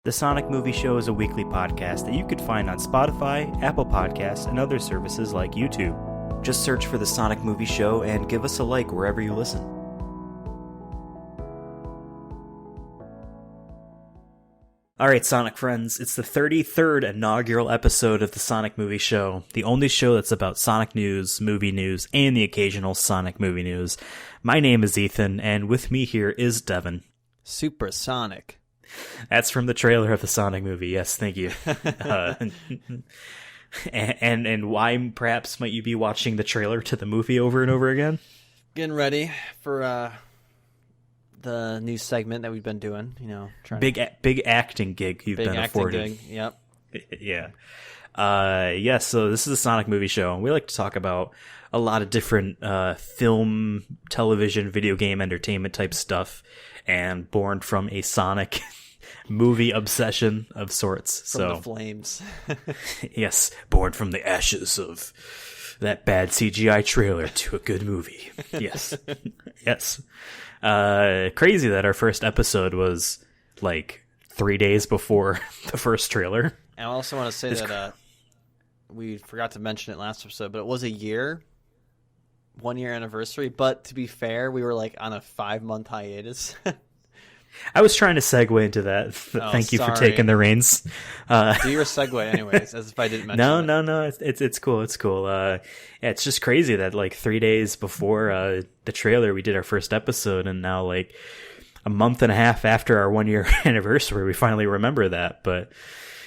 The Sonic Movie Show is a weekly podcast that you could find on Spotify, Apple Podcasts, and other services like YouTube. Just search for The Sonic Movie Show and give us a like wherever you listen. Alright, Sonic friends, it's the 33rd inaugural episode of The Sonic Movie Show, the only show that's about Sonic news, and the occasional Sonic movie news. My name is Ethan, and with me here is Devin. Supersonic. That's from the trailer of the Sonic movie. Yes, thank you. And why perhaps might you be watching the trailer to the movie over and over again? Getting ready for the new segment that we've been doing. You know, big acting gig you've been afforded. Yep. Yeah. So this is the Sonic Movie Show. We like to talk about a lot of different film, television, video game, entertainment type stuff, and born from a Sonic movie obsession of sorts. From the flames. Yes, born from the ashes of that bad CGI trailer to a good movie. Yes. Yes. Crazy that our first episode was like 3 days before the first trailer. And I also want to say that we forgot to mention it last episode, but it was a 1 year anniversary. But to be fair, we were like on a 5-month hiatus. I was trying to segue into that. Thank you for taking the reins. Do your segue anyways, as if I didn't mention it. No. It's cool. It's cool. Yeah, it's just crazy that like 3 days before the trailer, we did our first episode, and now like a month and a half after our 1 year anniversary, we finally remember that. But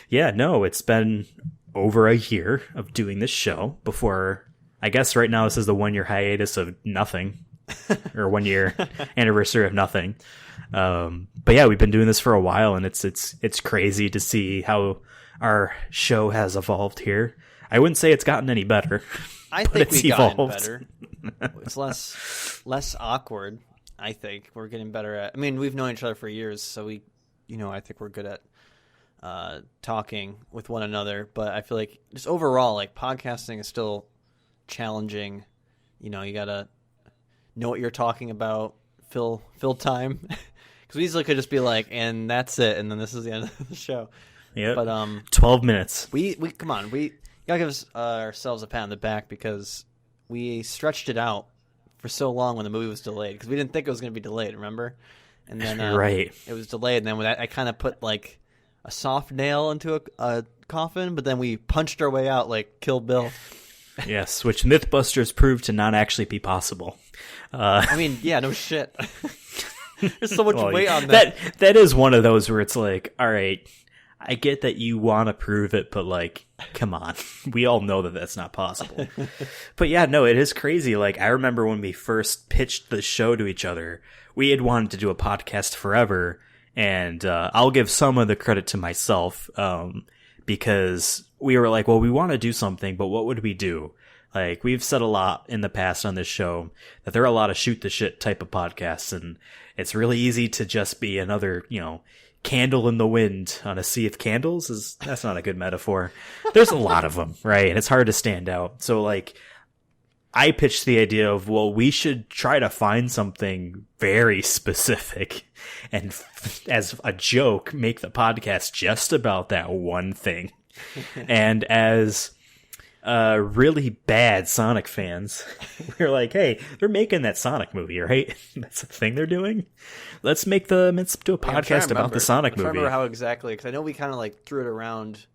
yeah, no, it's been over a year of doing this show before. I guess right now this is the 1 year hiatus of nothing, or 1 year anniversary of nothing. But yeah, we've been doing this for a while, and it's crazy to see how our show has evolved here. I wouldn't say it's gotten any better. I think we've gotten better. It's less awkward. I think we're getting better at. I mean, we've known each other for years, so I think we're good at talking with one another. But I feel like just overall, like podcasting is still challenging. You gotta know what you're talking about, fill time. Because we easily could just be like, and that's it, and then this is the end of the show. Yeah, but 12 minutes. We come on, we gotta give ourselves a pat on the back because we stretched it out for so long when the movie was delayed because we didn't think it was going to be delayed. Remember? And then right, it was delayed, and then when I kind of put like a soft nail into a coffin, but then we punched our way out like Kill Bill. Yes, which Mythbusters proved to not actually be possible. I mean, yeah, no shit. There's so much weight on that. That is one of those where it's like, all right, I get that you want to prove it, but like, come on. We all know that that's not possible. But yeah, no, it is crazy. Like, I remember when we first pitched the show to each other, we had wanted to do a podcast forever, and I'll give some of the credit to myself, because we were like, well, we want to do something, but what would we do? Like, we've said a lot in the past on this show that there are a lot of shoot the shit type of podcasts, and it's really easy to just be another, candle in the wind on a sea of candles. That's not a good metaphor. There's a lot of them, right? And it's hard to stand out. So, like, I pitched the idea of, well, we should try to find something very specific and as a joke, make the podcast just about that one thing. And as really bad Sonic fans, we're like, hey, they're making that Sonic movie, right? That's the thing they're doing. Let's do a podcast about the Sonic movie. I remember how exactly, because I know we kind of like threw it around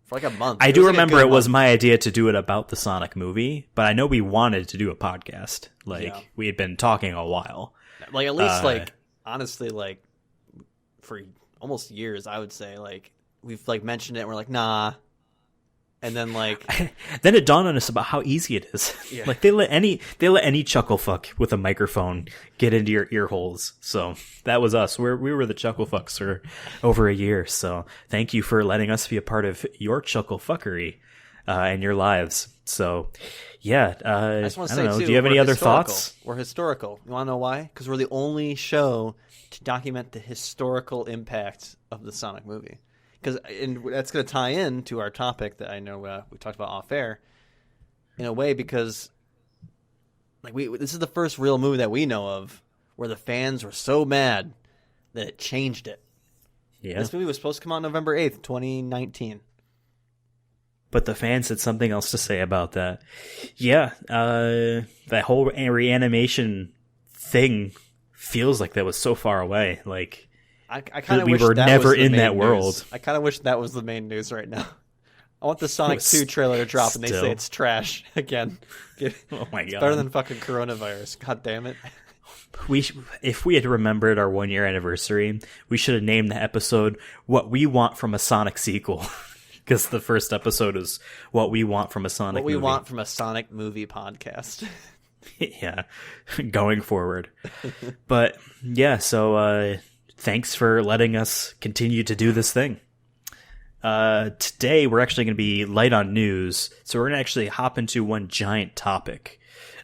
for like a month. I do remember it was my idea to do it about the Sonic movie, but I know we wanted to do a podcast. Like, we had been talking a while. Like, at least, honestly, like, for almost years, I would say, like, we've, like, mentioned it, and we're like, nah. And then, like... then it dawned on us about how easy it is. Yeah. Like, they let any chuckle fuck with a microphone get into your ear holes. So, that was us. We were the chuckle fucks for over a year. So, thank you for letting us be a part of your chuckle fuckery in your lives. So, yeah. I just want to say, too, do you have any other thoughts? We're historical. You want to know why? Because we're the only show to document the historical impact of the Sonic movie. And that's going to tie in to our topic that I know we talked about off air, in a way, because like this is the first real movie that we know of where the fans were so mad that it changed it. Yeah. This movie was supposed to come out November 8th, 2019. But the fans had something else to say about that. Yeah, that whole reanimation thing feels like that was so far away. Like, I kind of we wish were that never was the in main that news. world. I kind of wish that was the main news right now. I want the Sonic 2 trailer to drop and they say it's trash again. Oh my god. It's better than fucking coronavirus. God damn it. If we had remembered our 1-year anniversary, we should have named the episode "What We Want from a Sonic Sequel," because the first episode is "What We Want from a Sonic." What we movie. want from a Sonic movie podcast. Yeah, going forward. But yeah, so thanks for letting us continue to do this thing. Today we're actually going to be light on news, so we're going to actually hop into one giant topic.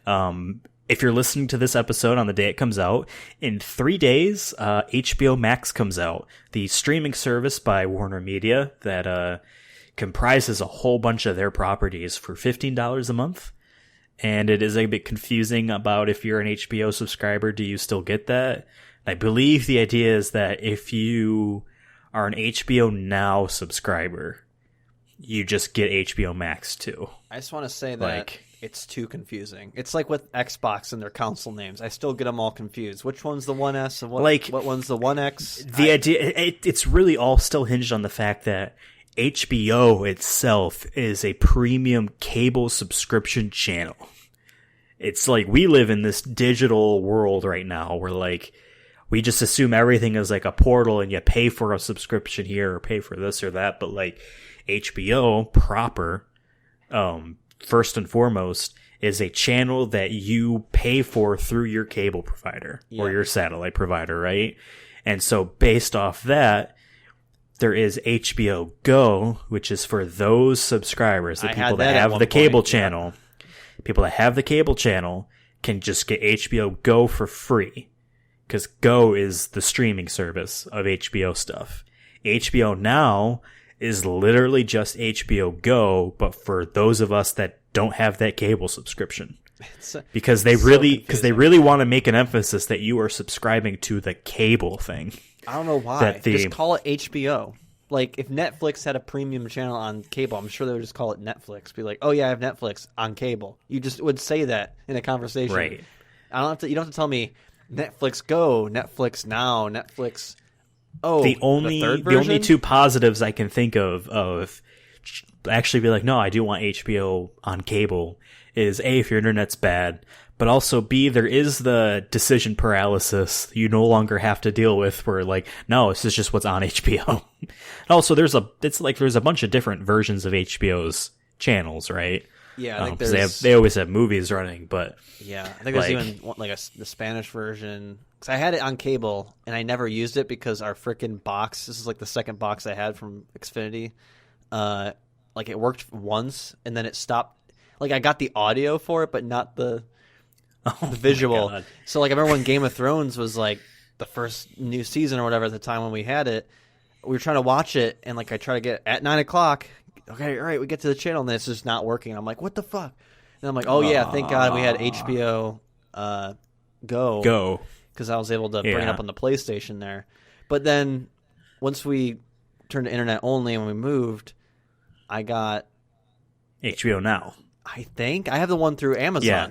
If you're listening to this episode on the day it comes out, in 3 days, HBO Max comes out, the streaming service by Warner Media that comprises a whole bunch of their properties for $15 a month. And it is a bit confusing about if you're an HBO subscriber, do you still get that? I believe the idea is that if you are an HBO Now subscriber, you just get HBO Max too. I just want to say that it's too confusing. It's like with Xbox and their console names. I still get them all confused. Which one's the 1S and what one's the 1X? The idea, it's really all still hinged on the fact that HBO itself is a premium cable subscription channel. It's like we live in this digital world right now where like we just assume everything is like a portal and you pay for a subscription here or pay for this or that. But like HBO proper, first and foremost, is a channel that you pay for through your cable provider or your satellite provider, right? And so based off that, there is HBO Go, which is for those subscribers, the people that have the cable channel. People that have the cable channel can just get HBO Go for free, because Go is the streaming service of HBO stuff. HBO Now is literally just HBO Go, but for those of us that don't have that cable subscription. Because they really want to make an emphasis that you are subscribing to the cable thing. I don't know why. Just call it HBO. Like, if Netflix had a premium channel on cable, I'm sure they would just call it Netflix. Be like, oh yeah, I have Netflix on cable. You just would say that in a conversation. Right. You don't have to tell me Netflix Go, Netflix Now, Netflix. Oh, the only two positives I can think of actually be like, no, I do want HBO on cable is A, if your internet's bad, but also B, there is the decision paralysis you no longer have to deal with where like, no, this is just what's on HBO. Also, there's a bunch of different versions of HBO's channels, right? Yeah, I think they always have movies running, but yeah, I think there's even like the Spanish version. Because I had it on cable and I never used it because our freaking box. This is like the second box I had from Xfinity. Like it worked once and then it stopped. Like I got the audio for it, but not the visual. So like I remember when Game of Thrones was like the first new season or whatever at the time when we had it. We were trying to watch it and like I try to get at 9:00. Okay, all right, we get to the channel and it's just not working. I'm like, what the fuck? And I'm like, oh yeah, thank God we had HBO Go. Because I was able to bring it up on the PlayStation there. But then once we turned to internet only and we moved, I got HBO Now. I think I have the one through Amazon. Yeah,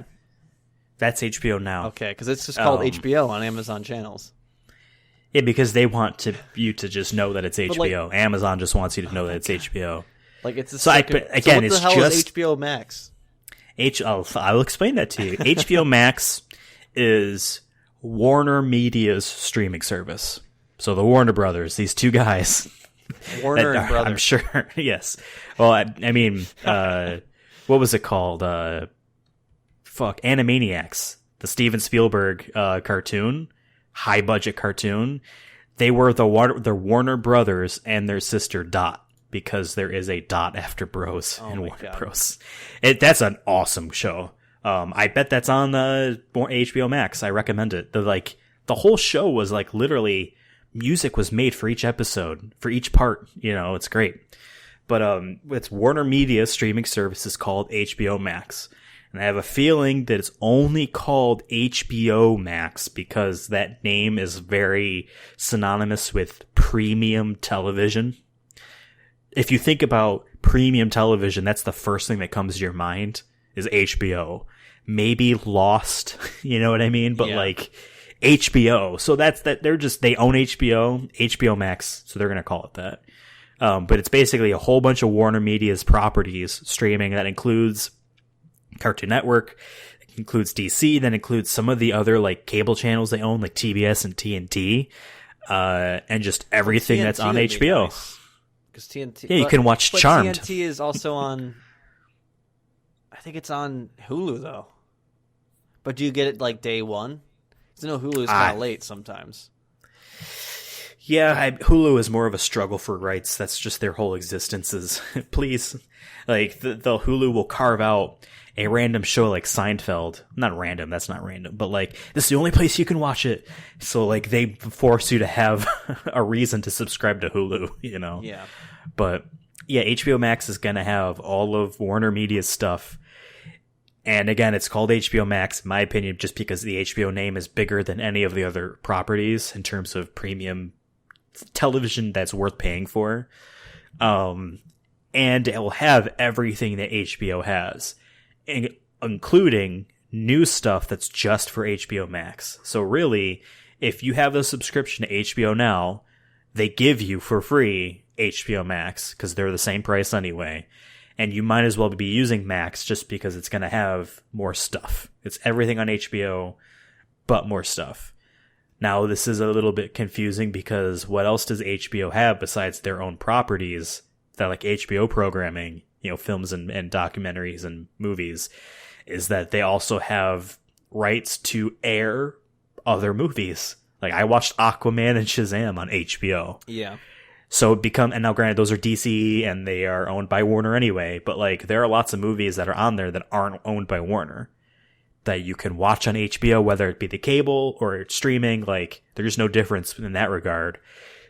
that's HBO Now. Okay, because it's just called HBO on Amazon channels. Yeah, because they want you to just know that it's HBO. Like, Amazon just wants you to know that it's HBO. Like it's a so what the hell is HBO Max? I'll explain that to you. HBO Max is Warner Media's streaming service. So the Warner Brothers, these two guys. Warner and Brothers. I'm sure, yes. Well, I mean, what was it called? Animaniacs. The Steven Spielberg cartoon, high-budget cartoon. They were the Warner Brothers and their sister Dot, because there is a dot after Bros in Warner Bros. That's an awesome show. I bet that's on HBO Max. I recommend it. The whole show was like literally music was made for each episode, for each part. You know, it's great. But it's Warner Media streaming service is called HBO Max. And And I have a feeling that it's only called HBO Max because that name is very synonymous with premium television. If you think about premium television, that's the first thing that comes to your mind is HBO. Maybe Lost, you know what I mean? But like HBO. So that's that. They own HBO Max, so they're going to call it that. But it's basically a whole bunch of Warner Media's properties streaming that includes Cartoon Network, it includes DC, then includes some of the other like cable channels they own, like TBS and TNT, and just everything that's on HBO. Because TNT, you can watch Charmed. TNT is also on. I think it's on Hulu though. But do you get it like day one? Because I know Hulu is kind of late sometimes. Yeah, Hulu is more of a struggle for rights. That's just their whole existence is, please. Like, the Hulu will carve out a random show like Seinfeld. Not random, that's not random. But, like, this is the only place you can watch it. So, like, they force you to have a reason to subscribe to Hulu, you know? Yeah. But, yeah, HBO Max is going to have all of Warner Media's stuff. And again, it's called HBO Max, in my opinion, just because the HBO name is bigger than any of the other properties in terms of premium television that's worth paying for. And it will have everything that HBO has, including new stuff that's just for HBO Max. So really, if you have a subscription to HBO Now, they give you for free HBO Max because they're the same price anyway. And you might as well be using Max just because it's going to have more stuff. It's everything on HBO, but more stuff. Now, this is a little bit confusing because what else does HBO have besides their own properties that like HBO programming, you know, films and documentaries and movies, is that they also have rights to air other movies. Like I watched Aquaman and Shazam on HBO. Yeah. So and now granted, those are DC and they are owned by Warner anyway, but like there are lots of movies that are on there that aren't owned by Warner that you can watch on HBO, whether it be the cable or streaming. Like there's no difference in that regard.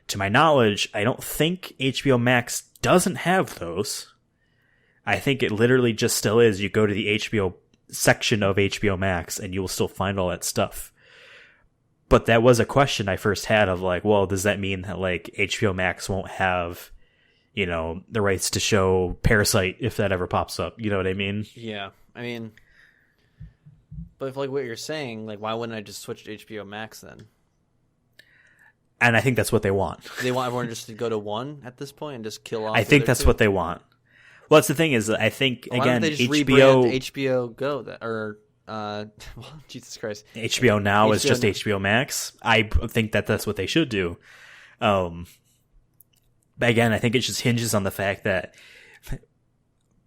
To my knowledge, I don't think HBO Max doesn't have those. I think it literally just still is. You go to the HBO section of HBO Max and you will still find all that stuff. But that was a question I first had of like, well, does that mean that like HBO Max won't have, you know, the rights to show Parasite if that ever pops up? You know what I mean? Yeah. I mean, but if like what you're saying, like why wouldn't I just switch to HBO Max then? And I think that's what they want. They want everyone just to go to one at this point and just kill off. I think that's what they want. Well, that's the thing is, I think why again, don't they just HBO HBO Go well, Jesus Christ. HBO Now is just Now. HBO Max. I think that's what they should do. But again, I think it just hinges on the fact that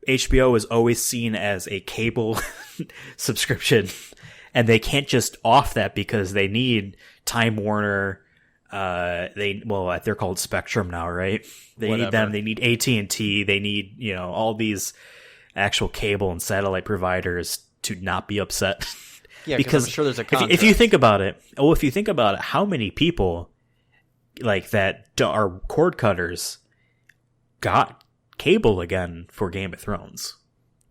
HBO is always seen as a cable subscription, and they can't just off that because they need Time Warner. They're called Spectrum now, right? They need them. They need AT&T. They need, you know, all these actual cable and satellite providers to not be upset. Yeah, because I'm sure there's a contract. If you think about it, how many people like that are cord cutters got cable again for Game of Thrones?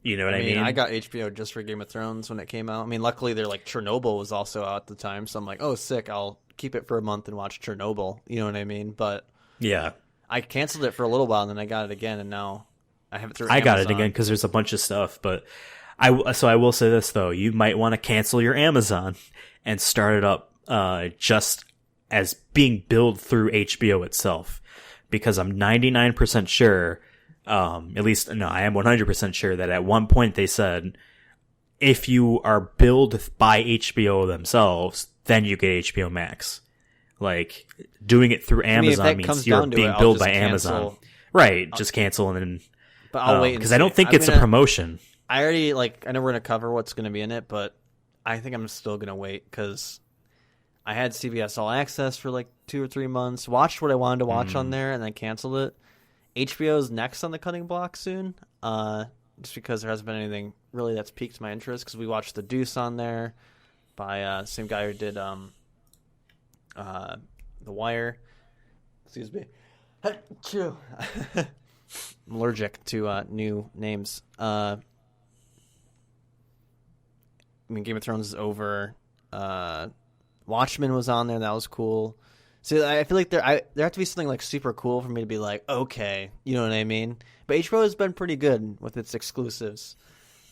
You know what I mean? I got HBO just for Game of Thrones when it came out. I mean, luckily they're like Chernobyl was also out at the time, so I'm like, oh, sick, I'll keep it for a month and watch Chernobyl. You know what I mean? But yeah, I canceled it for a little while and then I got it again, and now I have it through Amazon. I got it again because there's a bunch of stuff, but I will say this though, you might want to cancel your Amazon and start it up just as being billed through HBO itself, because I'm 99% sure, I am 100% sure that at one point they said if you are billed by HBO themselves, then you get HBO Max. Like doing it through Amazon means you're being billed by Amazon, right? Just cancel and then. But I'll wait because I don't think it's a promotion. I already I know we're gonna cover what's gonna be in it, but I think I'm still gonna wait because I had CBS All Access for like 2 or 3 months, watched what I wanted to watch on there, and then canceled it. HBO's next on the cutting block soon, just because there hasn't been anything really that's piqued my interest. Because we watched The Deuce on there by the same guy who did The Wire. Excuse me. I'm allergic to new names. Game of Thrones is over. Watchmen was on there. That was cool. So I feel like there have to be something like super cool for me to be like, okay, you know what I mean? But HBO has been pretty good with its exclusives.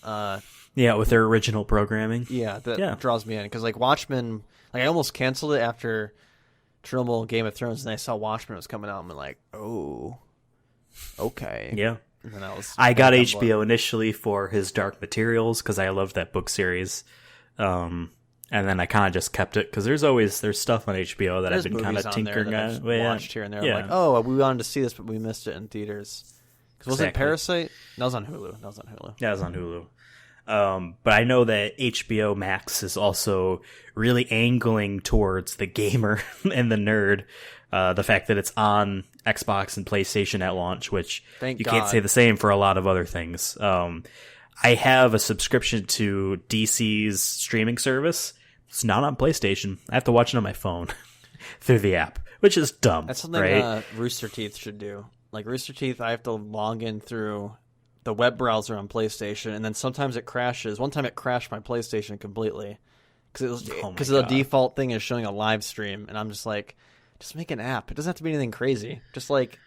With their original programming. Yeah, that draws me in because like Watchmen, like I almost canceled it after Chernobyl, Game of Thrones, and I saw Watchmen was coming out. And I'm like, oh, okay, yeah. And then I got HBO initially for his Dark Materials because I loved that book series. And then I kind of just kept it because there's stuff on HBO that I've been kind of tinkering on. Watched here and there. Yeah. I'm like, oh, we wanted to see this, but we missed it in theaters. Because was it Parasite? That was on Hulu. Yeah, it was on Hulu. But I know that HBO Max is also really angling towards the gamer and the nerd. The fact that it's on Xbox and PlayStation at launch, which Thank you God. can't say the same for a lot of other things. I have a subscription to DC's streaming service. It's not on PlayStation. I have to watch it on my phone through the app, which is dumb. That's something right? Rooster Teeth should do. Like Rooster Teeth, I have to log in through the web browser on PlayStation, and then sometimes it crashes. One time it crashed my PlayStation completely because the default thing is showing a live stream, and I'm just like, just make an app. It doesn't have to be anything crazy. Just like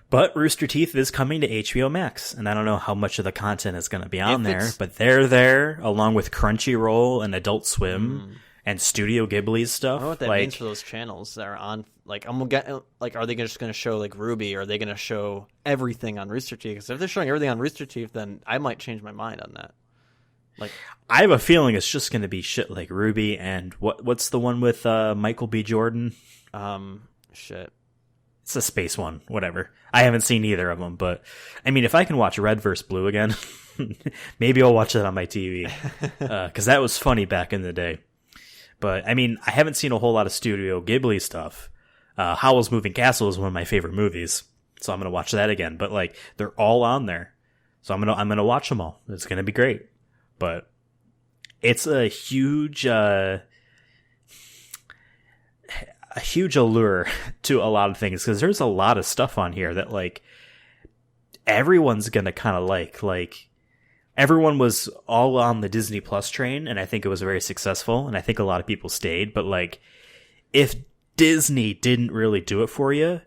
But Rooster Teeth is coming to HBO Max, and I don't know how much of the content is going to be on there, but they're there along with Crunchyroll and Adult Swim and Studio Ghibli's stuff. I don't know what that means for those channels that are on. Like, are they just going to show like Ruby, or are they going to show everything on Rooster Teeth? Because if they're showing everything on Rooster Teeth, then I might change my mind on that. Like, I have a feeling it's just going to be shit like Ruby and what's the one with Michael B. Jordan? Shit. It's a space one, whatever. I haven't seen either of them, but I mean, if I can watch Red vs. Blue again, maybe I'll watch that on my TV because that was funny back in the day. But I mean, I haven't seen a whole lot of Studio Ghibli stuff. Howl's Moving Castle is one of my favorite movies, so I'm gonna watch that again. But like, they're all on there, so I'm gonna watch them all. It's gonna be great. But it's a huge allure to a lot of things because there's a lot of stuff on here that like everyone's gonna kind of like everyone was all on the Disney Plus train, and I think it was very successful, and I think a lot of people stayed. But like, if Disney didn't really do it for you,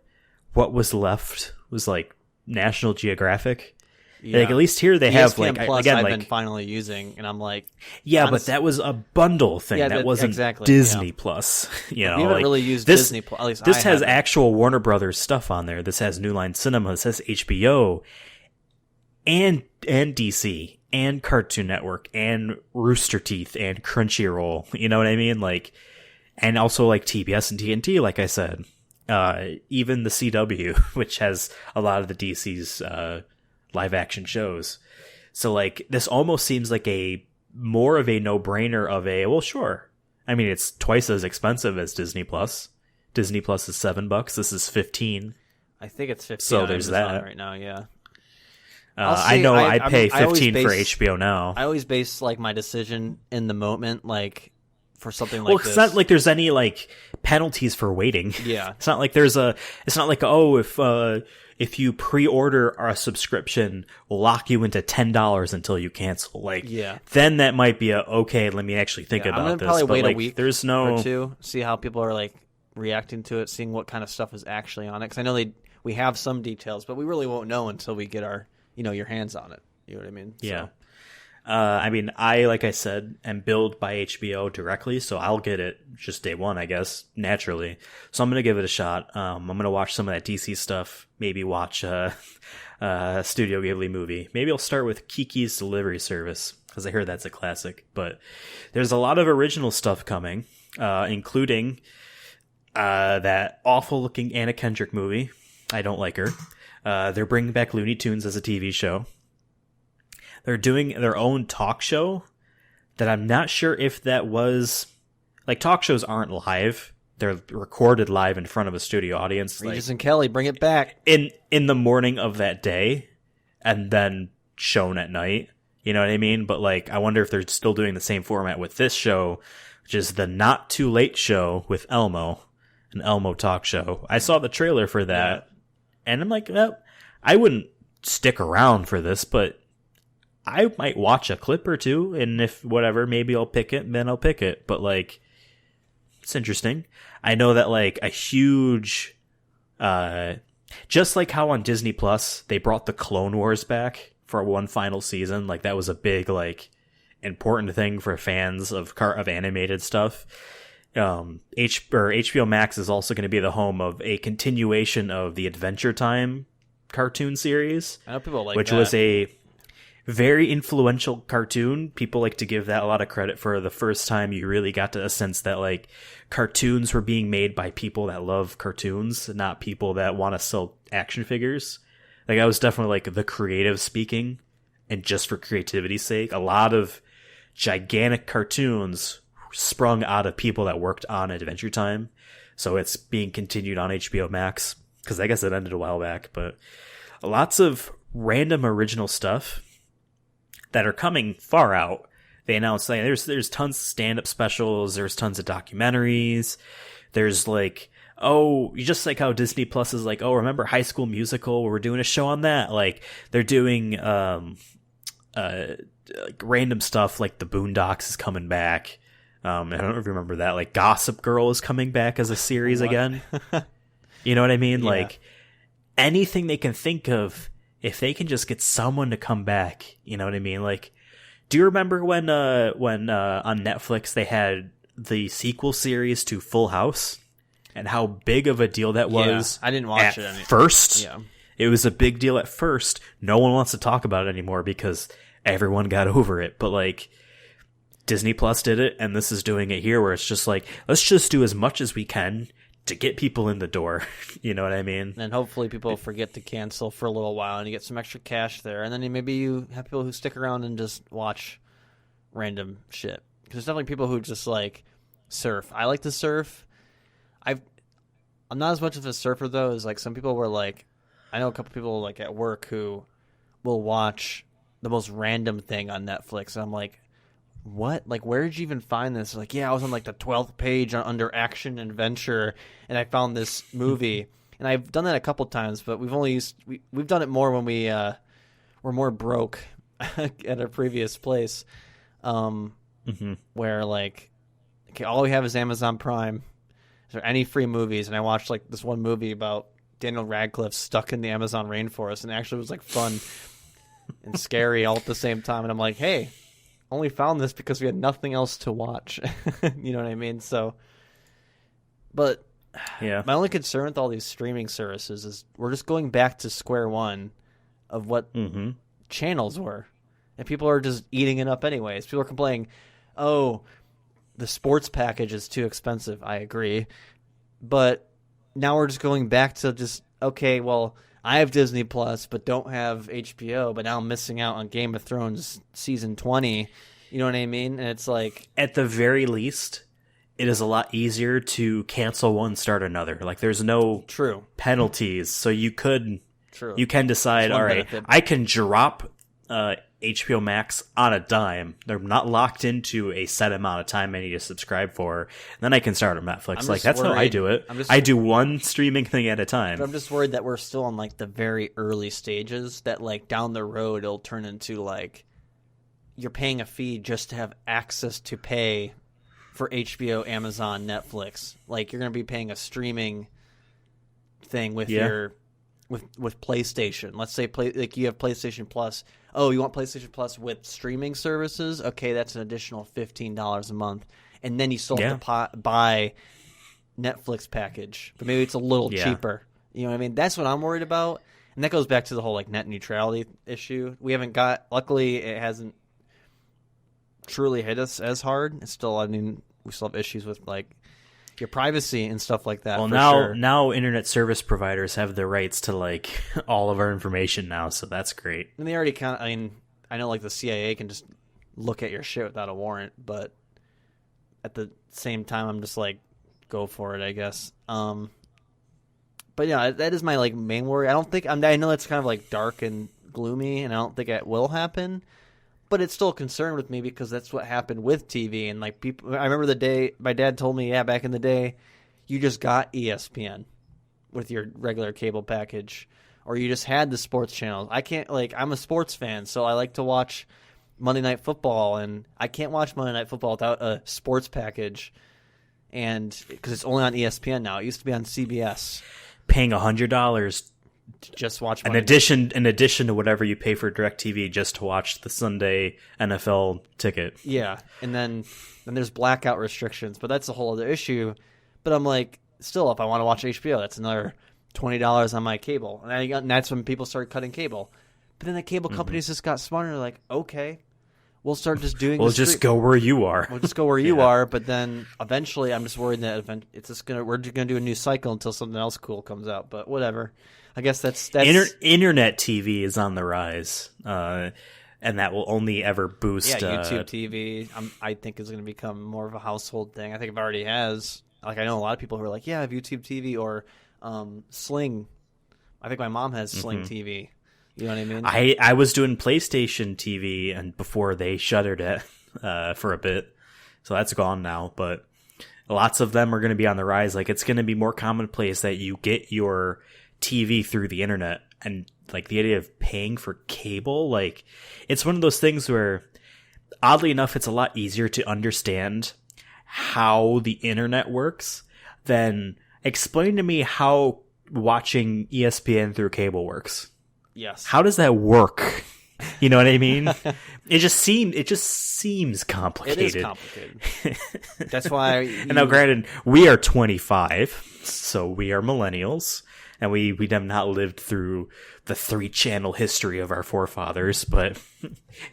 what was left was like National Geographic. Yeah. Like, at least here they have like Plus again, I've like been finally using, and I'm like, but that was a bundle thing. That wasn't exactly, Disney Plus. You know, we haven't really used Disney Plus. At least this has actual Warner Brothers stuff on there. This has New Line Cinema. This has HBO and DC and Cartoon Network and Rooster Teeth and Crunchyroll. You know what I mean? Like, and also like TBS and TNT. Like I said, even the CW, which has a lot of the DC's live action shows. So like, this almost seems like a more of a no-brainer of a, well, sure. I mean, it's twice as expensive as Disney Plus. Disney Plus is $7. This is $15. I think it's $15. So there's that right now. Yeah. I know I pay $15 for HBO now. I always base like my decision in the moment, like for something like this. Well, it's not like there's any like penalties for waiting. Yeah. It's not like it's not like, if you pre-order a subscription, we'll lock you into $10 until you cancel. Like, then that might be okay, let me actually think about I'm this. Probably but wait like, a week there's no or two, see how people are like reacting to it, seeing what kind of stuff is actually on it. Because I know we have some details, but we really won't know until we get our your hands on it. You know what I mean? Yeah. So. I mean, like I said, am billed by HBO directly, so I'll get it just day one, I guess, naturally. So I'm going to give it a shot. I'm going to watch some of that DC stuff, maybe watch a Studio Ghibli movie. Maybe I'll start with Kiki's Delivery Service, because I heard that's a classic. But there's a lot of original stuff coming, including that awful-looking Anna Kendrick movie. I don't like her. They're bringing back Looney Tunes as a TV show. They're doing their own talk show that I'm not sure if that was... Like, talk shows aren't live. They're recorded live in front of a studio audience. Regis and Kelly, bring it back. In the morning of that day, and then shown at night. You know what I mean? But, like, I wonder if they're still doing the same format with this show, which is the Not Too Late Show with Elmo. An Elmo talk show. I saw the trailer for that, and I'm like, well, I wouldn't stick around for this, but I might watch a clip or two, and if whatever, maybe I'll pick it, and then I'll pick it. But like, it's interesting. I know that like a huge, just like how on Disney Plus they brought the Clone Wars back for one final season. Like that was a big like important thing for fans of animated stuff. HBO Max is also going to be the home of a continuation of the Adventure Time cartoon series. I know people like which that. was a very influential cartoon. People like to give that a lot of credit for the first time you really got to a sense that like cartoons were being made by people that love cartoons, not people that want to sell action figures. Like I was definitely like the creative speaking, and just for creativity's sake, a lot of gigantic cartoons sprung out of people that worked on Adventure Time. So it's being continued on HBO Max, because I guess it ended a while back, but lots of random original stuff that are coming far out. They announced like there's tons of stand-up specials, there's tons of documentaries, there's like, oh, just like how Disney Plus is like, oh, remember High School Musical? We're doing a show on that. Like they're doing like random stuff like the Boondocks is coming back. I don't know if you remember that. Like Gossip Girl is coming back as a series again. You know what I mean? Yeah. Like anything they can think of, if they can just get someone to come back, you know what I mean? Like, do you remember when on Netflix they had the sequel series to Full House and how big of a deal that was? I didn't watch it at first. Yeah. It was a big deal at first. No one wants to talk about it anymore because everyone got over it. But like Disney Plus did it, and this is doing it here, where it's just like, let's just do as much as we can to get people in the door. You know what I mean? And hopefully people forget to cancel for a little while and you get some extra cash there. And then maybe you have people who stick around and just watch random shit. Because there's definitely people who just like surf. I like to surf. I'm not as much of a surfer though, as like some people were like, I know a couple people like at work who will watch the most random thing on Netflix. And I'm like, what? Like, where did you even find this? Like, yeah, I was on like the 12th page under action and adventure, and I found this movie. And I've done that a couple times, but we've done it more when were more broke at our previous place, where like, okay, all we have is Amazon Prime. Is there any free movies? And I watched like this one movie about Daniel Radcliffe stuck in the Amazon rainforest, and it actually was like fun and scary all at the same time. And I'm like, hey, only found this because we had nothing else to watch. You know what I mean? So, but yeah, my only concern with all these streaming services is we're just going back to square one of what channels were. And people are just eating it up anyways. People are complaining, oh, the sports package is too expensive. I agree. But now we're just going back to just, okay, well, I have Disney Plus, but don't have HBO, but now I'm missing out on Game of Thrones season 20. You know what I mean? And it's like, at the very least, it is a lot easier to cancel one, start another. Like there's no penalties, so you can decide, all right, benefit. I can drop HBO Max on a dime. They're not locked into a set amount of time I need to subscribe for. And then I can start on Netflix. Like that's how I do it. I do one streaming thing at a time. But I'm just worried that we're still on like the very early stages, that like down the road it'll turn into like you're paying a fee just to have access to pay for HBO, Amazon, Netflix. Like you're going to be paying a streaming thing with your with PlayStation. Let's say like you have PlayStation Plus. Oh, you want PlayStation Plus with streaming services? Okay, that's an additional $15 a month. And then you still have to buy Netflix package. But maybe it's a little cheaper. You know what I mean? That's what I'm worried about. And that goes back to the whole like net neutrality issue. Luckily it hasn't truly hit us as hard. It's still, I mean, we still have issues with like your privacy and stuff like that. Well, now internet service providers have the rights to like all of our information now, so that's great. And they already kind of, I mean, I know like the CIA can just look at your shit without a warrant, but at the same time, I'm just like, go for it, I guess. But yeah, that is my like main worry. I know it's kind of like dark and gloomy, and I don't think it will happen. But it's still a concern with me because that's what happened with TV. And like people, I remember the day my dad told me, back in the day, you just got ESPN with your regular cable package, or you just had the sports channels. I can't, like, I'm a sports fan, so I like to watch Monday Night Football, and I can't watch Monday Night Football without a sports package, and because it's only on ESPN now. It used to be on CBS. Paying $100 to just watch in addition to whatever you pay for DirecTV just to watch the Sunday NFL ticket. Yeah, and then there's blackout restrictions, but that's a whole other issue. But I'm like, still, if I want to watch HBO, that's another $20 on my cable, and that's when people started cutting cable. But then the cable companies just got smarter. They're like, okay, we'll start just doing. We'll just go where you are. We'll just go where you are. But then eventually, I'm just worried that we're just gonna do a new cycle until something else cool comes out. But whatever. I guess that's Internet TV is on the rise, and that will only ever boost. Yeah, YouTube TV. I think is going to become more of a household thing. I think it already has. Like, I know a lot of people who are like, yeah, I have YouTube TV or Sling. I think my mom has Sling TV. You know what I mean? I was doing PlayStation TV, and before they shuttered it for a bit, so that's gone now. But lots of them are going to be on the rise. Like, it's going to be more commonplace that you get your TV through the internet, and like the idea of paying for cable, like, it's one of those things where, oddly enough, it's a lot easier to understand how the internet works than explain to me how watching ESPN through cable works. Yes. How does that work? You know what I mean? It just seems complicated. It is complicated. That's why. And now, granted, we are 25, so we are millennials, and we have not lived through the 3-channel history of our forefathers. But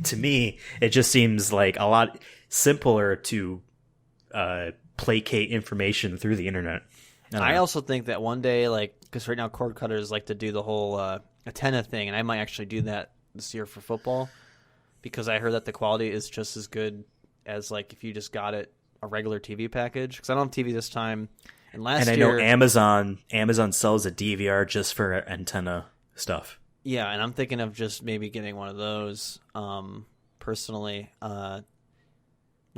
to me, it just seems like a lot simpler to placate information through the internet. I also think that one day, like, because right now cord cutters like to do the whole antenna thing, and I might actually do that this year for football, because I heard that the quality is just as good as, like, if you just got a regular TV package. Because I don't have TV this time, and I know Amazon sells a DVR just for antenna stuff. Yeah, and I'm thinking of just maybe getting one of those. Personally, not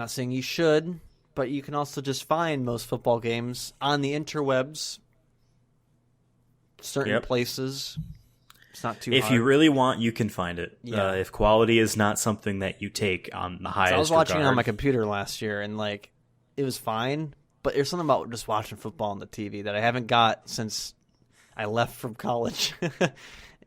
saying you should, but you can also just find most football games on the interwebs, certain places. It's not too hard. If you really want, you can find it. Yeah. If quality is not something that you take on the highest regard. I was watching it on my computer last year, and, like, it was fine, but there's something about just watching football on the TV that I haven't got since I left from college.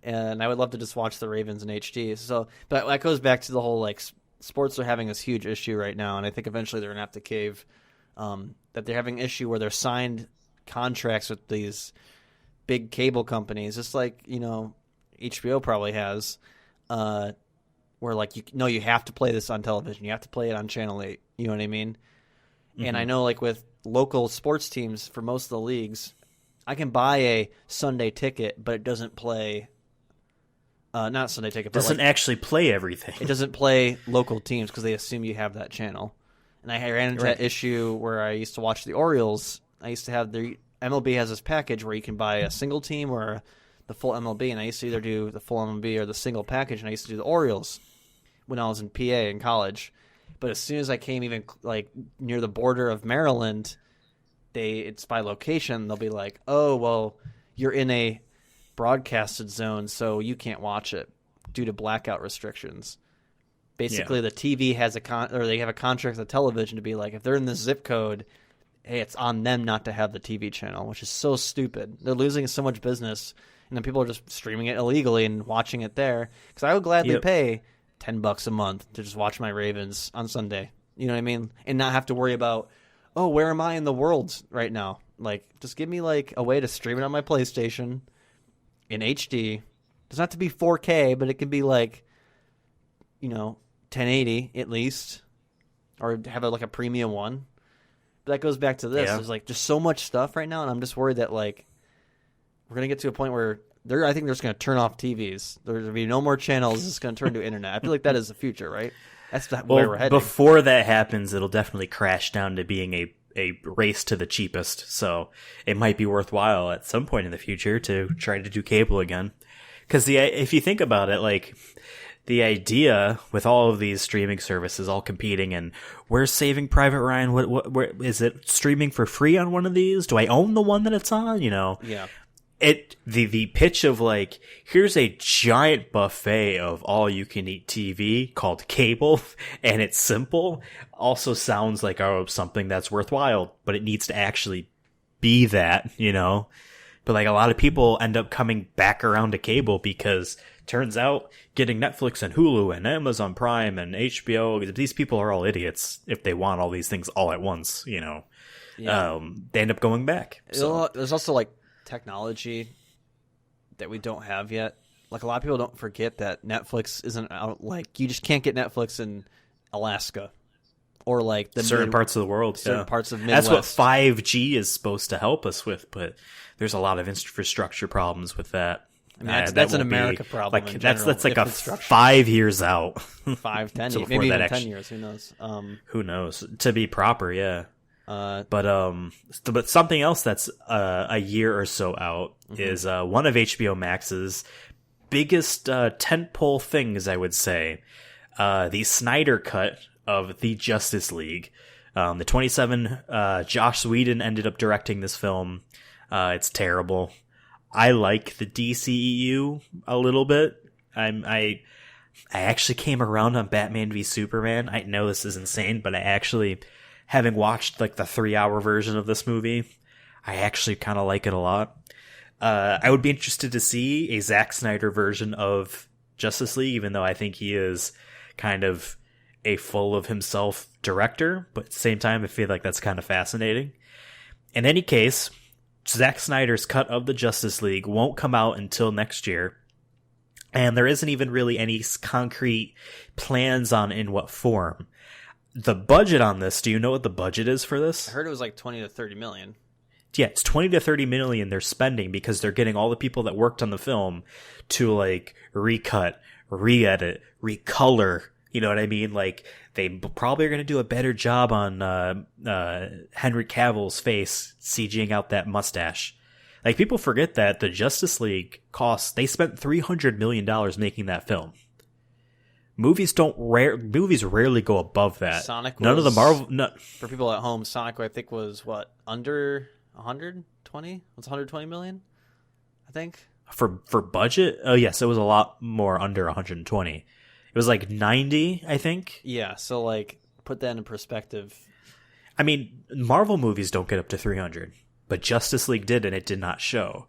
And I would love to just watch the Ravens in HD. So, but that goes back to the whole, like, sports are having this huge issue right now, and I think eventually they're going to have to cave. That they're having an issue where they're signed contracts with these big cable companies, just like, you know, HBO probably has, where, like, you have to play this on television. You have to play it on Channel 8. You know what I mean? Mm-hmm. And I know, like, with local sports teams for most of the leagues, I can buy a Sunday ticket, but it doesn't play. Not Sunday ticket, but doesn't actually play everything. It doesn't play local teams because they assume you have that channel. And I ran into that issue where I used to watch the Orioles. I used to have MLB has this package where you can buy a single team or the full MLB, and I used to either do the full MLB or the single package, and I used to do the Orioles when I was in PA in college. But as soon as I came even, like, near the border of Maryland, it's by location. They'll be like, oh, well, you're in a broadcasted zone, so you can't watch it due to blackout restrictions. Basically, the TV has they have a contract with the television to be like, if they're in this zip code, hey, it's on them not to have the TV channel, which is so stupid. They're losing so much business, and then people are just streaming it illegally and watching it there. Because I would gladly pay $10 a month to just watch my Ravens on Sunday. You know what I mean? And not have to worry about, oh, where am I in the world right now? Like, just give me, like, a way to stream it on my PlayStation in HD. It doesn't have to be 4K, but it can be, like, you know, 1080 at least, or have like a premium one. But that goes back to this. There's, like, just so much stuff right now, and I'm just worried that, like, we're gonna get to a point where I think they're just gonna turn off TVs. There's gonna be no more channels. It's gonna turn to internet. I feel like that is the future, right? That's where we're heading. Before that happens, it'll definitely crash down to being a race to the cheapest. So it might be worthwhile at some point in the future to try to do cable again. Because if you think about it, like, the idea with all of these streaming services all competing, and where's Saving Private Ryan? Where is it streaming for free on one of these? Do I own the one that it's on? You know? Yeah. The pitch of like, here's a giant buffet of all you can eat TV called cable, and it's simple, also sounds like something that's worthwhile, but it needs to actually be that, you know? But like a lot of people end up coming back around to cable because turns out getting Netflix and Hulu and Amazon Prime and HBO, these people are all idiots if they want all these things all at once, you know? Yeah. They end up going back. So. There's also like technology that we don't have yet. Like a lot of people don't forget that Netflix isn't out. Like you just can't get Netflix in Alaska or like the certain parts of the world. Certain parts of Midwest. That's what 5G is supposed to help us with, but there's a lot of infrastructure problems with that. I mean, that's an America problem. Like that's like a 5 years out. 5, 10 years, maybe even 10 years. Who knows? Who knows? To be proper, yeah. But something else that's a year or so out is one of HBO Max's biggest tentpole things, I would say. The Snyder cut of the Justice League. The 27, Joss Whedon ended up directing this film. It's terrible. I like the DCEU a little bit. I actually came around on Batman v Superman. I know this is insane, but I actually, having watched like the 3-hour version of this movie, I actually kind of like it a lot. I would be interested to see a Zack Snyder version of Justice League, even though I think he is kind of a full of himself director, but at the same time, I feel like that's kind of fascinating. In any case, Zack Snyder's cut of the Justice League won't come out until next year, and there isn't even really any concrete plans on in what form. The budget on this, do you know what the budget is for this? I heard it was like 20 to 30 million. Yeah, it's 20 to 30 million they're spending because they're getting all the people that worked on the film to like recut, re-edit, recolor. You know what I mean? Like they probably are going to do a better job on Henry Cavill's face, CGing out that mustache. Like people forget that the Justice League they spent $300 million making that film. Movies rarely go above that. Sonic was, none of the Marvel. For people at home, Sonic I think was what, under 120? What's 120 million? I think for budget. Oh yes, it was a lot more under 120. It was like 90, I think. Yeah, so like put that in perspective. I mean, Marvel movies don't get up to 300, but Justice League did, and it did not show.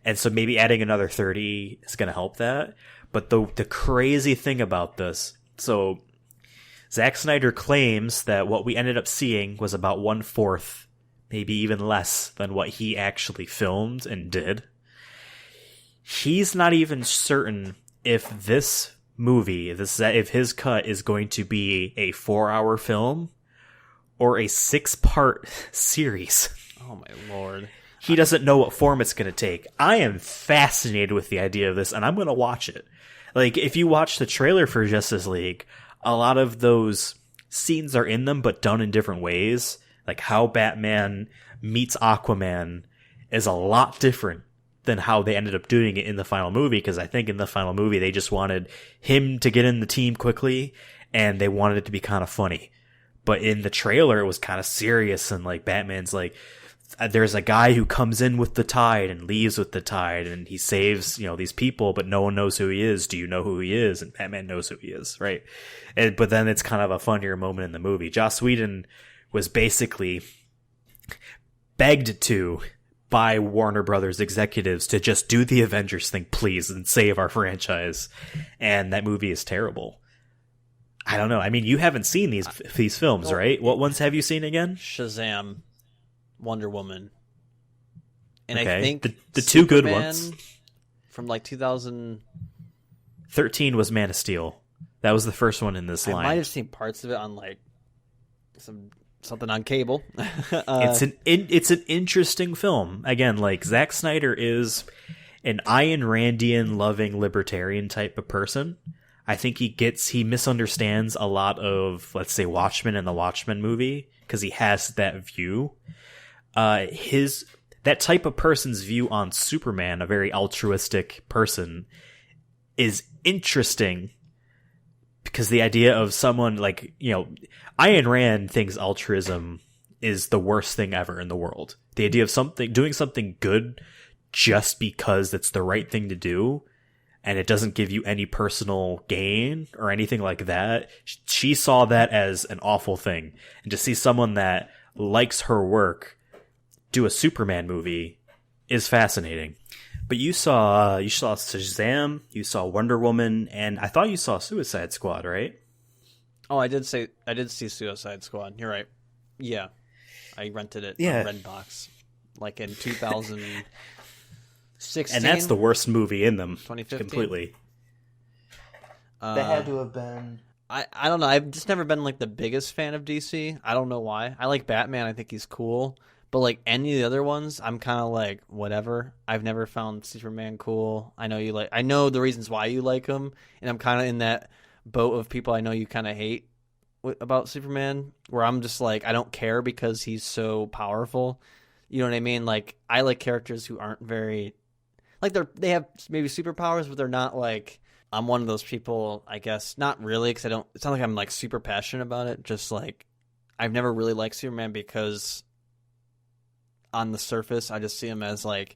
And so maybe adding another 30 is going to help that. But the crazy thing about this, so Zack Snyder claims that what we ended up seeing was about 1/4, maybe even less than what he actually filmed and did. He's not even certain if this movie, if his cut is going to be a 4-hour film or a 6-part series. Oh my lord. He doesn't know what form it's going to take. I am fascinated with the idea of this, and I'm going to watch it. Like, if you watch the trailer for Justice League, a lot of those scenes are in them, but done in different ways. Like, how Batman meets Aquaman is a lot different than how they ended up doing it in the final movie, because I think in the final movie they just wanted him to get in the team quickly, and they wanted it to be kind of funny. But in the trailer, it was kind of serious, and like Batman's like, there's a guy who comes in with the tide and leaves with the tide, and he saves, these people, but no one knows who he is. Do you know who he is? And Batman knows who he is, right? But then it's kind of a funnier moment in the movie. Joss Whedon was basically begged to by Warner Brothers executives to just do the Avengers thing, please, and save our franchise. And that movie is terrible. I don't know. I mean, you haven't seen these films, right? What ones have you seen again? Shazam, Wonder Woman, and okay. I think the two good ones from like 2013 was Man of Steel. That was the first one in this line. I might have seen parts of it on like something on cable. It's an interesting film. Again, like Zack Snyder is an Ayn Randian loving libertarian type of person. I think he misunderstands a lot of, let's say, Watchmen and the Watchmen movie because he has that view. That type of person's view on Superman, a very altruistic person, is interesting because the idea of someone like, Ayn Rand thinks altruism is the worst thing ever in the world. The idea of doing something good just because it's the right thing to do and it doesn't give you any personal gain or anything like that. She saw that as an awful thing. And to see someone that likes her work do a Superman movie is fascinating. But you saw Shazam, you saw Wonder Woman, and I thought you saw Suicide Squad, right? Oh, I did see Suicide Squad. You're right. Yeah. I rented it on Redbox like in 2016. And that's the worst movie in them. 2015. Completely. That had to have been... I don't know. I've just never been like the biggest fan of DC. I don't know why. I like Batman. I think he's cool. But like any of the other ones, I'm kind of like whatever. I've never found Superman cool. I know the reasons why you like him, and I'm kind of in that boat of people I know you kind of hate about Superman, where I'm just like I don't care because he's so powerful. You know what I mean? Like I like characters who aren't very like they have maybe superpowers, but they're not like I'm one of those people. I guess not really because I don't. It's not like I'm like super passionate about it. Just like I've never really liked Superman because on the surface, I just see him as like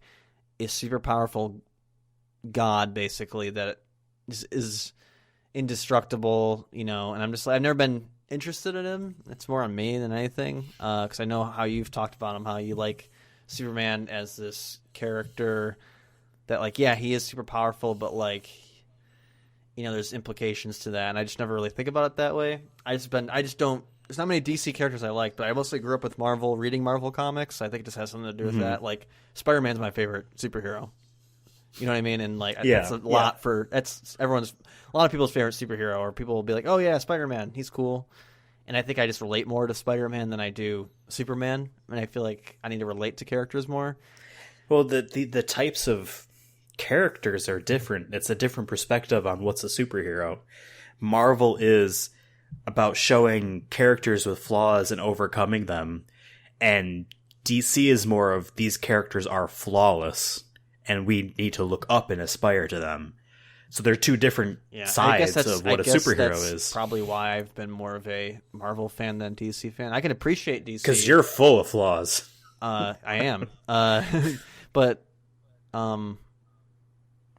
a super powerful god, basically, that is indestructible, you know, and I'm just like, I've never been interested in him. It's more on me than anything, because I know how you've talked about him, how you like Superman as this character that, like, yeah, he is super powerful, but, like, you know, there's implications to that, and I just never really think about it that way. There's not many DC characters I like, but I mostly grew up with Marvel, reading Marvel comics. I think it just has something to do with that. Like, Spider-Man's my favorite superhero. You know what I mean? And like, that's a lot that's a lot of people's favorite superhero, or people will be like, oh yeah, Spider-Man, he's cool. And I think I just relate more to Spider-Man than I do Superman. And I feel like I need to relate to characters more. Well, the types of characters are different. It's a different perspective on what's a superhero. Marvel is about showing characters with flaws and overcoming them. And DC is more of these characters are flawless and we need to look up and aspire to them. So they're two different sides of what a superhero is. Probably why I've been more of a Marvel fan than DC fan. I can appreciate DC because you're full of flaws. I am, but and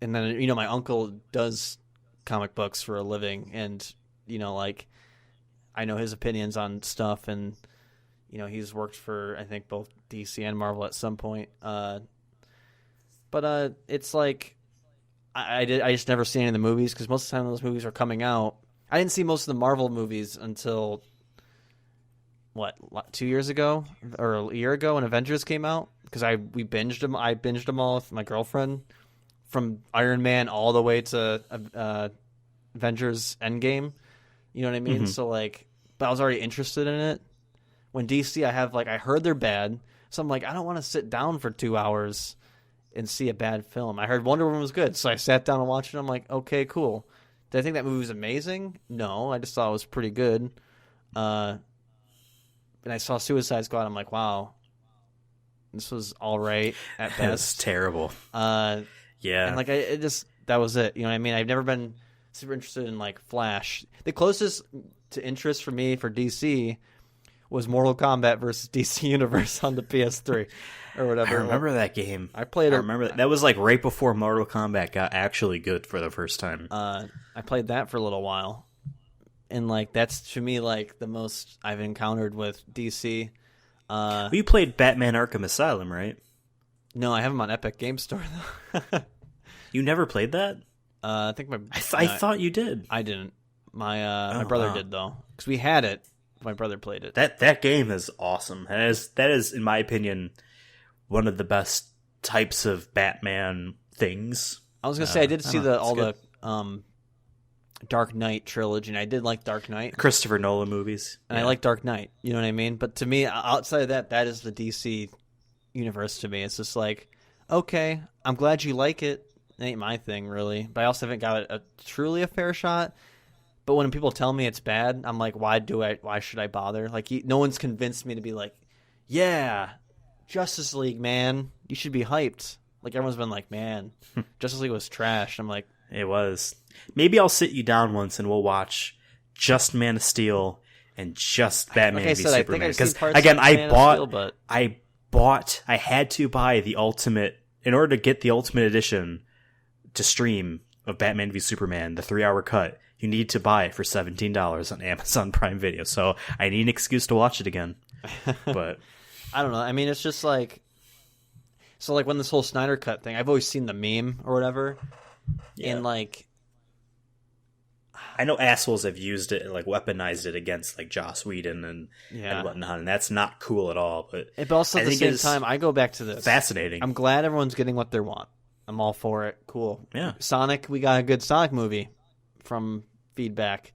then you know my uncle does comic books for a living, and you know like I know his opinions on stuff, and you know he's worked for I think both DC and Marvel at some point. But it's like I just never seen any of the movies because most of the time those movies are coming out. I didn't see most of the Marvel movies until 2 years ago or a year ago when Avengers came out because we binged them. I binged them all with my girlfriend from Iron Man all the way to Avengers Endgame. You know what I mean? Mm-hmm. So like, but I was already interested in it. When DC, I heard they're bad, so I'm like, I don't want to sit down for 2 hours and see a bad film. I heard Wonder Woman was good, so I sat down and watched it. I'm like, okay, cool. Did I think that movie was amazing? No, I just thought it was pretty good. And I saw Suicide Squad. I'm like, wow, this was all right at best. It's terrible. Yeah, and like that was it. You know what I mean? I've never been super interested in like Flash. The closest to interest for me for DC was Mortal Kombat versus DC Universe on the PS3 or whatever. I remember that game. I played it. I remember that was like right before Mortal Kombat got actually good for the first time. I played that for a little while, and like that's to me like the most I've encountered with DC. You played Batman Arkham Asylum, right? No, I have them on Epic Game Store though. You never played that? I think I thought you did. I didn't. My brother did though, because we had it. My brother played it. That game is awesome. That is, in my opinion, one of the best types of Batman things. I was gonna say I did see all the Dark Knight trilogy, and I did like Dark Knight. Christopher Nolan movies, and I like Dark Knight. You know what I mean? But to me, outside of that is the DC universe. To me, it's just like, okay, I'm glad you like it. It ain't my thing really, but I also haven't got a truly a fair shot. But when people tell me it's bad, I'm like, why should I bother? Like, no one's convinced me to be like, yeah, Justice League, man, you should be hyped. Like, everyone's been like, man, Justice League was trash. I'm like, it was. Maybe I'll sit you down once and we'll watch just Man of Steel and just Batman v Superman. Because again, I had to buy the Ultimate in order to get the Ultimate Edition to stream of Batman v Superman, the 3-hour cut, you need to buy it for $17 on Amazon Prime Video. So I need an excuse to watch it again. But I don't know. I mean, it's just like, so like when this whole Snyder Cut thing, I've always seen the meme or whatever, and like, I know assholes have used it and like weaponized it against like Joss Whedon and whatnot, and that's not cool at all. But also at the same time, I go back to this. Fascinating. I'm glad everyone's getting what they want. I'm all for it. Cool. Yeah. Sonic, we got a good Sonic movie from feedback.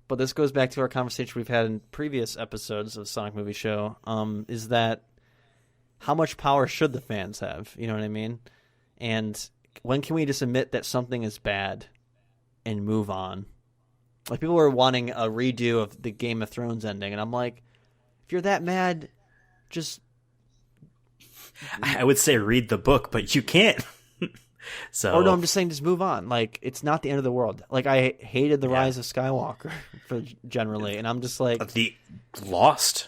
But this goes back to our conversation we've had in previous episodes of Sonic Movie Show, is that how much power should the fans have? You know what I mean? And when can we just admit that something is bad and move on? Like, people were wanting a redo of the Game of Thrones ending, and I'm like, if you're that mad, just... I would say read the book, but you can't. So, or no, I'm just saying just move on. Like, it's not the end of the world. Like, I hated the Rise of Skywalker generally, and I'm just like... The Lost.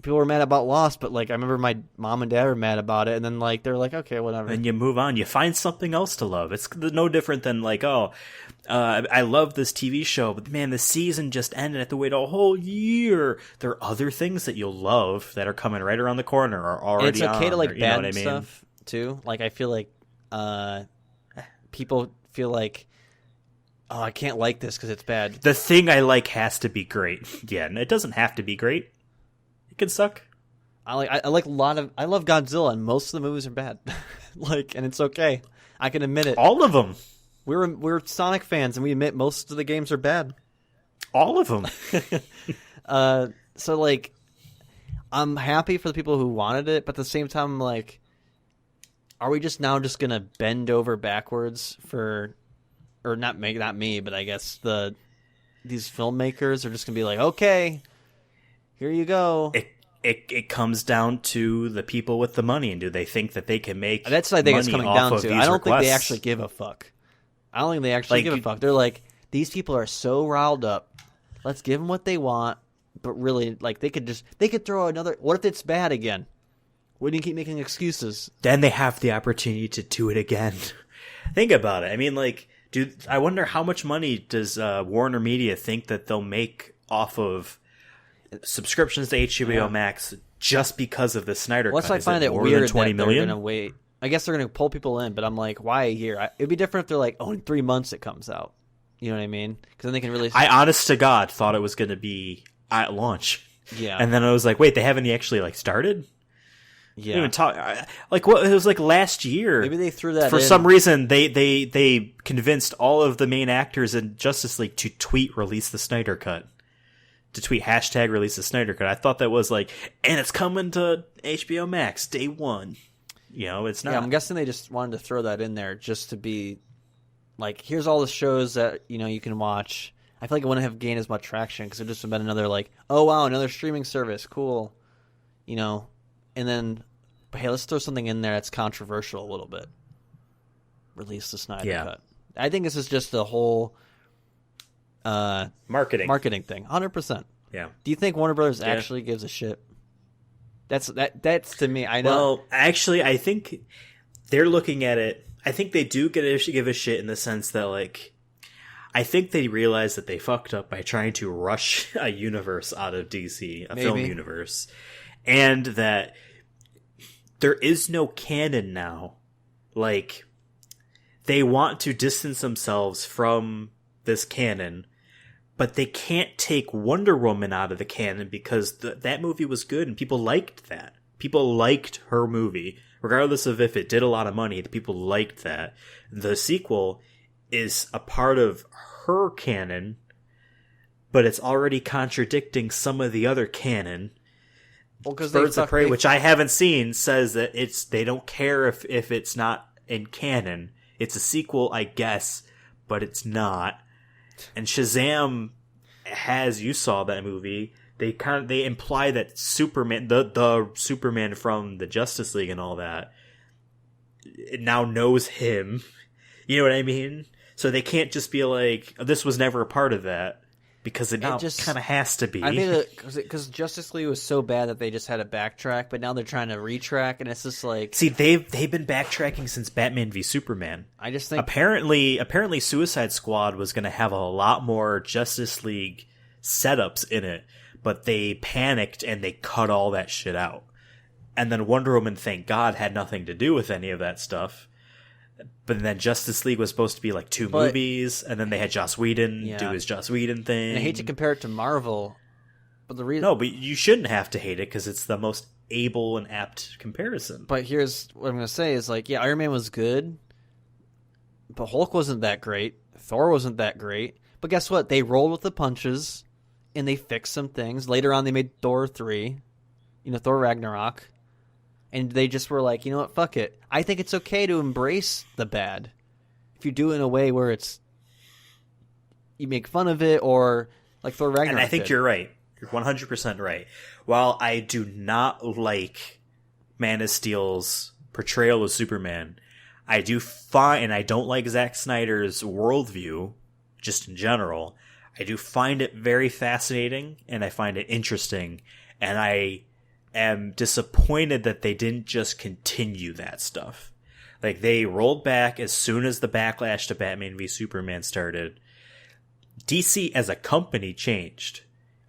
People were mad about Lost, but like I remember my mom and dad were mad about it, and then like they're like, okay, whatever. And you move on. You find something else to love. It's no different than like, I love this TV show, but man, the season just ended. I have to wait a whole year. There are other things that you'll love that are coming right around the corner or already. And it's okay to like or, bad stuff too. Like I feel like people feel like, oh, I can't like this because it's bad. The thing I like has to be great. Yeah, and it doesn't have to be great. It can suck. I like a lot of. I love Godzilla, and most of the movies are bad. Like, and it's okay. I can admit it. All of them. We're Sonic fans, and we admit most of the games are bad. All of them. So like, I'm happy for the people who wanted it, but at the same time, I'm like, are we just gonna bend over backwards for, or not me, but I guess these filmmakers are just gonna be like, okay. Here you go. It comes down to the people with the money, and do they think that they can make? That's what I think it's coming down to. I don't think they actually give a fuck. Give a fuck. They're like, these people are so riled up. Let's give them what they want. But really, like they could throw another. What if it's bad again? Why do you keep making excuses? Then they have the opportunity to do it again. Think about it. I mean, like, I wonder how much money does Warner Media think that they'll make off of subscriptions to HBO Max just because of the Snyder Cut? I find it weird that they're going to wait. I guess they're going to pull people in, but I'm like, why a year? It'd be different if they're like, in 3 months it comes out. You know what I mean? Because then they can really... I honest to God thought it was going to be at launch. Yeah. And then I was like, wait, they haven't actually like started? Yeah. Even talk, like what it was like last year. Maybe they threw that for in. some reason. They convinced all of the main actors in Justice League to tweet "release the Snyder Cut." To tweet hashtag "release the Snyder Cut." I thought that was like, and it's coming to HBO Max day one. You know, it's not. Yeah, I'm guessing they just wanted to throw that in there just to be like, here's all the shows that you can watch. I feel like it wouldn't have gained as much traction because it just would have been another like, oh wow, another streaming service, cool. And then, but hey, let's throw something in there that's controversial a little bit. Release the Snyder Cut. I think this is just the whole marketing thing, 100%. Yeah. Do you think Warner Brothers actually gives a shit? That's to me. I know. Well, actually, I think they're looking at it. I think they do give a shit in the sense that, like, I think they realize that they fucked up by trying to rush a universe out of DC, a film universe, and that there is no canon now. Like, they want to distance themselves from this canon, but they can't take Wonder Woman out of the canon because that movie was good and people liked that. People liked her movie. Regardless of if it did a lot of money, the people liked that. The sequel is a part of her canon, but it's already contradicting some of the other canon. Well, because Birds of Prey, which I haven't seen, says that they don't care if it's not in canon. It's a sequel, I guess, but it's not. And Shazam you saw that movie. They imply that Superman, the Superman from the Justice League and all that, it now knows him. You know what I mean? So they can't just be like, this was never a part of that. because it just kind of has to be. I think because Justice League was so bad that they just had to backtrack, but now they're trying to retrack, and it's just like, see, they've been backtracking since Batman v Superman. I just think apparently Suicide Squad was going to have a lot more Justice League setups in it, but they panicked and they cut all that shit out. And then Wonder Woman, thank God, had nothing to do with any of that stuff. But then Justice League was supposed to be like two movies, and then they had Joss Whedon do his Joss Whedon thing. And I hate to compare it to Marvel, but the reason... No, but you shouldn't have to hate it, because it's the most able and apt comparison. But here's what I'm going to say is, like, yeah, Iron Man was good, but Hulk wasn't that great. Thor wasn't that great. But guess what? They rolled with the punches, and they fixed some things. Later on, they made Thor 3, Thor Ragnarok. And they just were like, you know what, fuck it. I think it's okay to embrace the bad. If you do it in a way where you make fun of it, or like Thor Ragnarok. And I think you're right. You're 100% right. While I do not like Man of Steel's portrayal of Superman, I do find, and I don't like Zack Snyder's worldview, just in general, I do find it very fascinating, and I find it interesting, and I am disappointed that they didn't just continue that stuff. Like, they rolled back as soon as the backlash to Batman v Superman started. DC as a company changed.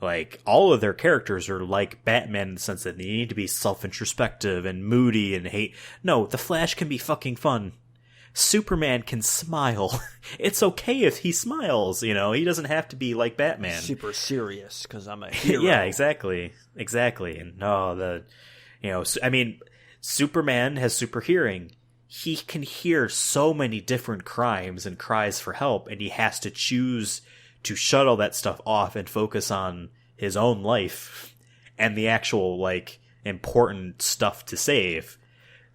Like, all of their characters are like Batman in the sense that they need to be self-introspective and moody and hate. No, the Flash can be fucking fun. Superman can smile. It's okay if he smiles, he doesn't have to be like Batman. Super serious, because I'm a hero. Yeah, exactly. And Superman has super hearing. He can hear so many different crimes and cries for help, and he has to choose to shut all that stuff off and focus on his own life and the actual, important stuff to save.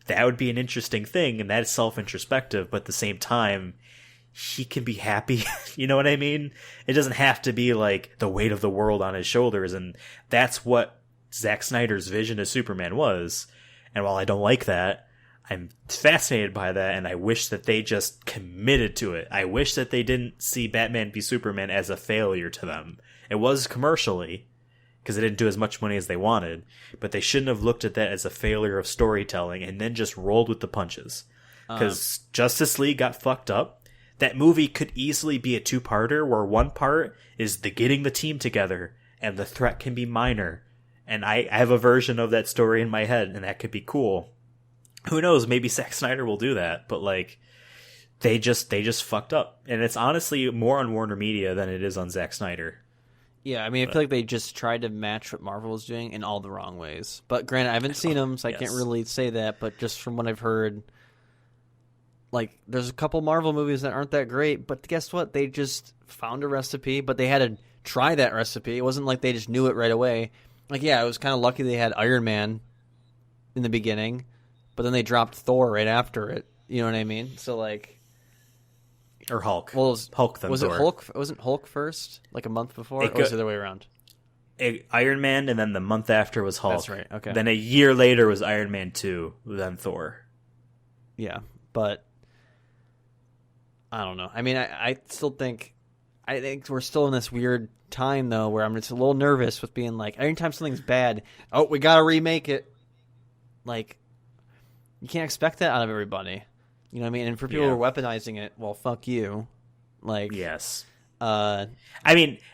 That would be an interesting thing, and that is self-introspective, but at the same time, he can be happy. You know what I mean? It doesn't have to be like the weight of the world on his shoulders, and that's what Zack Snyder's vision of Superman was. And while I don't like that, I'm fascinated by that, and I wish that they just committed to it. I wish that they didn't see Batman v Superman as a failure to them. It was commercially, because it didn't do as much money as they wanted, but they shouldn't have looked at that as a failure of storytelling and then just rolled with the punches. Because Justice League got fucked up. That movie could easily be a two-parter where one part is the getting the team together and the threat can be minor. And I have a version of that story in my head, and that could be cool. Who knows, maybe Zack Snyder will do that, but they just fucked up. And it's honestly more on Warner Media than it is on Zack Snyder. Yeah, I feel like they just tried to match what Marvel was doing in all the wrong ways. But granted, I haven't seen them, so I can't really say that, but just from what I've heard, there's a couple Marvel movies that aren't that great, but guess what? They just found a recipe, but they had to try that recipe. It wasn't like they just knew it right away. It was kind of lucky they had Iron Man in the beginning, but then they dropped Thor right after it. You know what I mean? So, or Hulk. Well, Hulk then was Thor. It Hulk? Wasn't Hulk first? A month before? Or was it the other way around? Iron Man, and then the month after was Hulk. That's right, okay. Then a year later was Iron Man 2, then Thor. Yeah, but I don't know. I still think... I think we're still in this weird time, though, where I'm just a little nervous with being anytime something's bad, we gotta remake it. You can't expect that out of everybody. You know what I mean? And for people who are weaponizing it, well, fuck you. Yes. And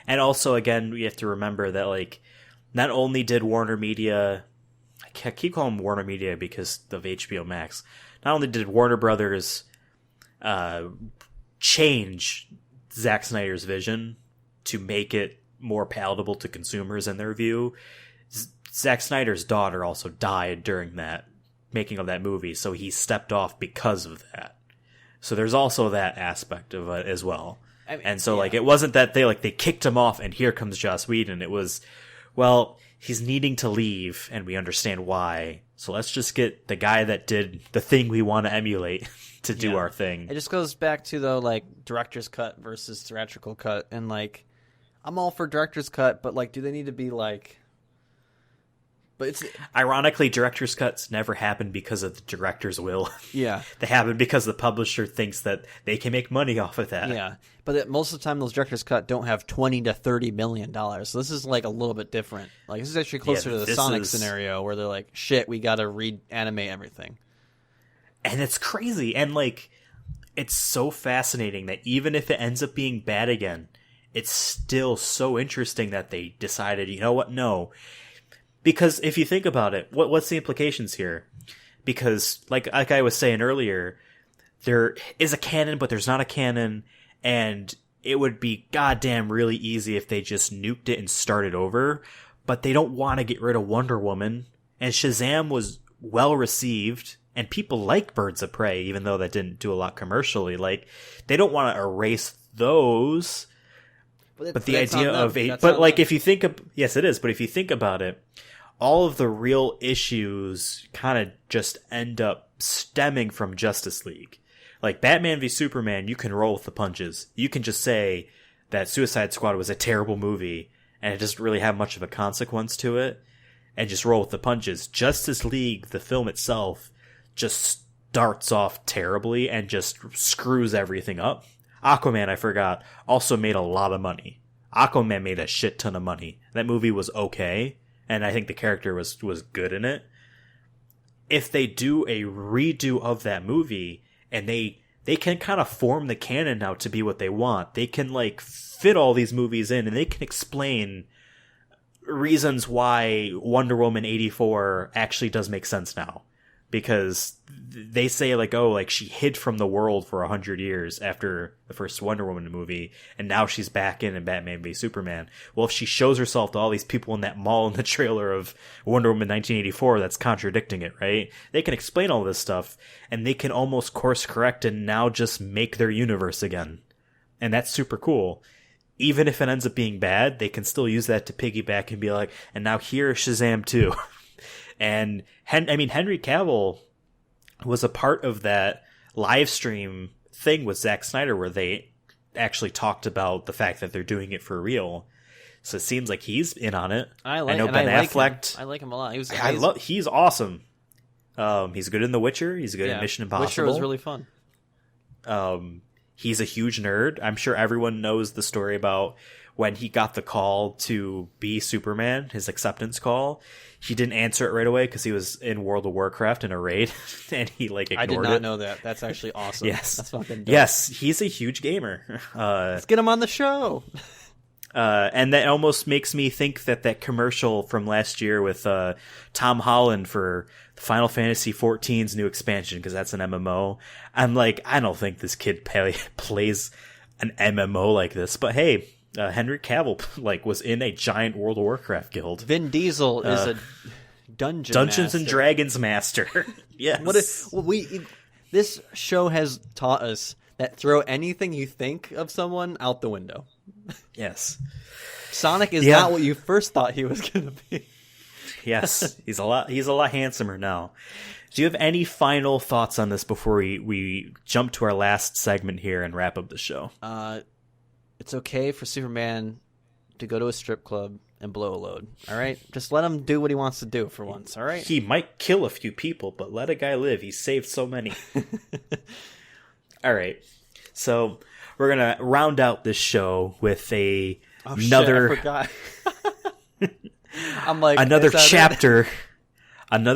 also, again, we have to remember that, not only did Warner Media... I keep calling them Warner Media because of HBO Max. Not only did Warner Brothers change Zack Snyder's vision to make it more palatable to consumers in their view, Zack Snyder's daughter also died during that making of that movie, so he stepped off because of that. So there's also that aspect of it as well. It wasn't that they kicked him off and here comes Joss Whedon. It was, well, he's needing to leave and we understand why. So let's just get the guy that did the thing we want to emulate to do our thing. It just goes back to, though, director's cut versus theatrical cut. And, I'm all for director's cut, but, do they need to be, But it's ironically, director's cuts never happen because of the director's will. Yeah. They happen because the publisher thinks that they can make money off of that. Yeah. But most of the time, those director's cut don't have $20 to $30 million. So this is like a little bit different. Like this is actually closer to the Sonic scenario where they're like, shit, we got to reanimate everything. And it's crazy. And like, it's so fascinating that even if it ends up being bad again, it's still so interesting that they decided, you know what? No. Because if you think about it, what's the implications here? Because like I was saying earlier, there is a canon, but there's not a canon, and it would be goddamn really easy if they just nuked it and started over. But they don't want to get rid of Wonder Woman, and Shazam was well received, and people like Birds of Prey, even though that didn't do a lot commercially. Like, they don't want to erase those. But the idea of if you think of, yes, it is. But if you think about it, all of the real issues kind of just end up stemming from Justice League. Like Batman v Superman, you can roll with the punches. You can just say that Suicide Squad was a terrible movie and it doesn't really have much of a consequence to it, and just roll with the punches. Justice League, the film itself, just starts off terribly and just screws everything up. Aquaman, I forgot, also made a lot of money. Aquaman made a shit ton of money. That movie was okay, and I think the character was good in it. If they do a redo of that movie, and they can kind of form the canon now to be what they want. They can like fit all these movies in, and they can explain reasons why Wonder Woman 84 actually does make sense now. Because they say like, oh, like she hid from the world for 100 years after the first Wonder Woman movie, and now she's back in Batman v Superman. Well, if she shows herself to all these people in that mall in the trailer of Wonder Woman 1984, that's contradicting it, right? They can explain all this stuff, and they can almost course correct and now just make their universe again. And that's super cool. Even if it ends up being bad, they can still use that to piggyback and be like, and now here's Shazam 2. And Henry Cavill was a part of that live stream thing with Zack Snyder where they actually talked about the fact that they're doing it for real. So it seems like he's in on it. I know Ben Affleck. I like him a lot. He's awesome. He's good in The Witcher. He's good in Mission Impossible. Witcher was really fun. He's a huge nerd. I'm sure everyone knows the story about when he got the call to be Superman, his acceptance call. He didn't answer it right away because he was in World of Warcraft in a raid, and he like ignored it. I did not know that. That's actually awesome. Yes, that's fucking dope. Yes, he's a huge gamer. Let's get him on the show. And that almost makes me think that commercial from last year with Tom Holland for Final Fantasy XIV's new expansion, because that's an MMO. I'm like, I don't think this kid plays an MMO like this, but hey. Henry Cavill was in a giant World of Warcraft guild. Vin Diesel is a Dungeons and Dragons master. Yes. This show has taught us that throw anything you think of someone out the window. Yes. Sonic is not what you first thought he was going to be. Yes, he's a lot handsomer now. Do you have any final thoughts on this before we jump to our last segment here and wrap up the show? It's okay for Superman to go to a strip club and blow a load, all right? Just let him do what he wants to do for once, all right? He might kill a few people, but let a guy live. He saved so many. All right. So we're going to round out this show with another... Shit, I forgot. I'm like... Another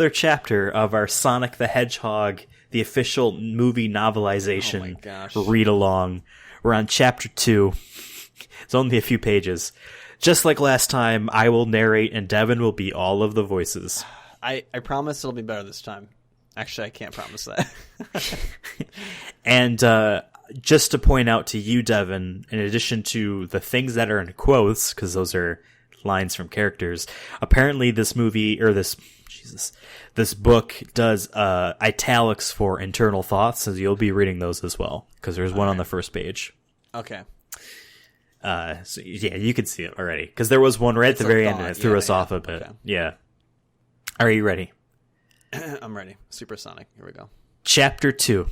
chapter of our Sonic the Hedgehog, the official movie novelization read-along. We're on chapter 2. It's only a few pages. Just like last time, I will narrate and Devin will be all of the voices. I promise it'll be better this time. Actually, I can't promise that. And just to point out to you, Devin, in addition to the things that are in quotes, because those are lines from characters, apparently this movie, or this book does italics for internal thoughts, so you'll be reading those as well, because there's one on the first page. Okay. So yeah, you can see it already, because there was one right at the very end, and it threw us off a bit. Okay. Yeah. Are you ready? I'm ready. Supersonic. Here we go. Chapter 2.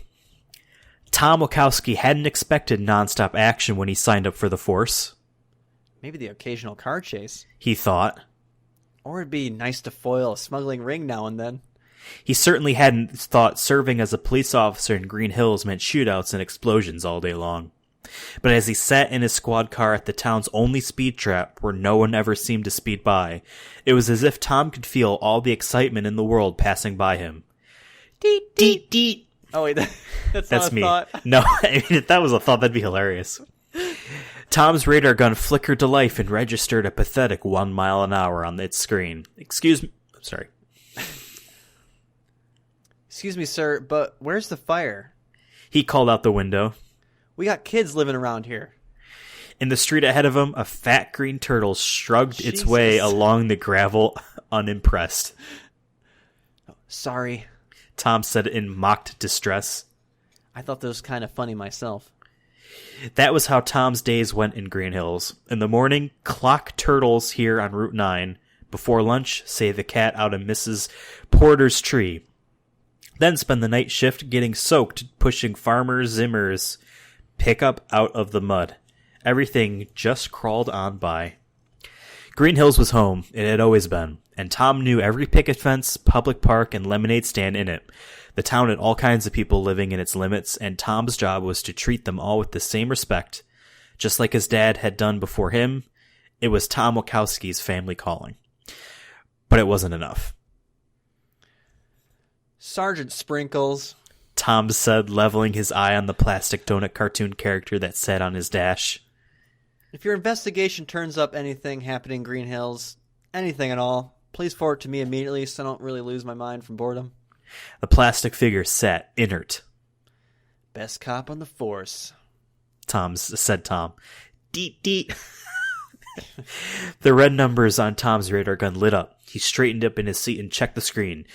Tom Wachowski hadn't expected nonstop action when he signed up for the Force. Maybe the occasional car chase. He thought. Or it'd be nice to foil a smuggling ring now and then. He certainly hadn't thought serving as a police officer in Green Hills meant shootouts and explosions all day long. But as he sat in his squad car at the town's only speed trap, where no one ever seemed to speed by, it was as if Tom could feel all the excitement in the world passing by him. Deet, deet, deet. Oh, wait, that's not a me. thought. No, I mean, if that was a thought, that'd be hilarious. Tom's radar gun flickered to life and registered a pathetic 1 mile an hour on its screen. Excuse me. I'm sorry. Excuse me, sir, but where's the fire? He called out the window. We got kids living around here. In the street ahead of him, a fat green turtle shrugged its way along the gravel, unimpressed. Sorry. Tom said in mocked distress. I thought that was kind of funny myself. That was how Tom's days went in Green Hills. In the morning, clock turtles here on Route 9. Before lunch, say the cat out of Mrs. Porter's tree. Then spend the night shift getting soaked, pushing Farmer Zimmer's pickup out of the mud. Everything just crawled on by. Green Hills was home. It had always been. And Tom knew every picket fence, public park, and lemonade stand in it. The town had all kinds of people living in its limits, and Tom's job was to treat them all with the same respect. Just like his dad had done before him, it was Tom Wachowski's family calling. But it wasn't enough. Sergeant Sprinkles, Tom said, leveling his eye on the plastic donut cartoon character that sat on his dash. If your investigation turns up anything happening in Green Hills, anything at all, please forward it to me immediately so I don't really lose my mind from boredom. The plastic figure sat inert. Best cop on the force, said Tom. Deet, deet. The red numbers on Tom's radar gun lit up. He straightened up in his seat and checked the screen.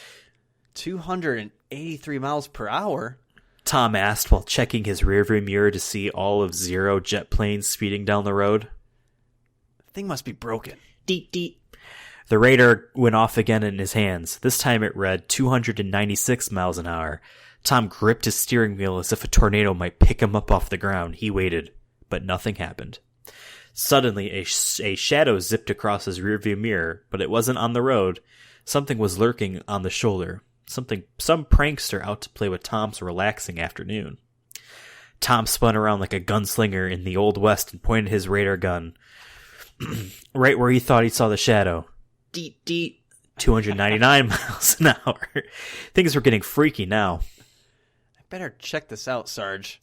283 miles per hour? Tom asked while checking his rearview mirror to see all of 0 jet planes speeding down the road. The thing must be broken. Deet, deet. The radar went off again in his hands. This time it read 296 miles an hour. Tom gripped his steering wheel as if a tornado might pick him up off the ground. He waited, but nothing happened. Suddenly, a shadow zipped across his rearview mirror, but it wasn't on the road. Something was lurking on the shoulder. Some prankster out to play with Tom's relaxing afternoon. Tom spun around like a gunslinger in the Old West and pointed his radar gun right where he thought he saw the shadow. Deet, deet. 299 miles an hour. Things were getting freaky now. I better check this out, Sarge.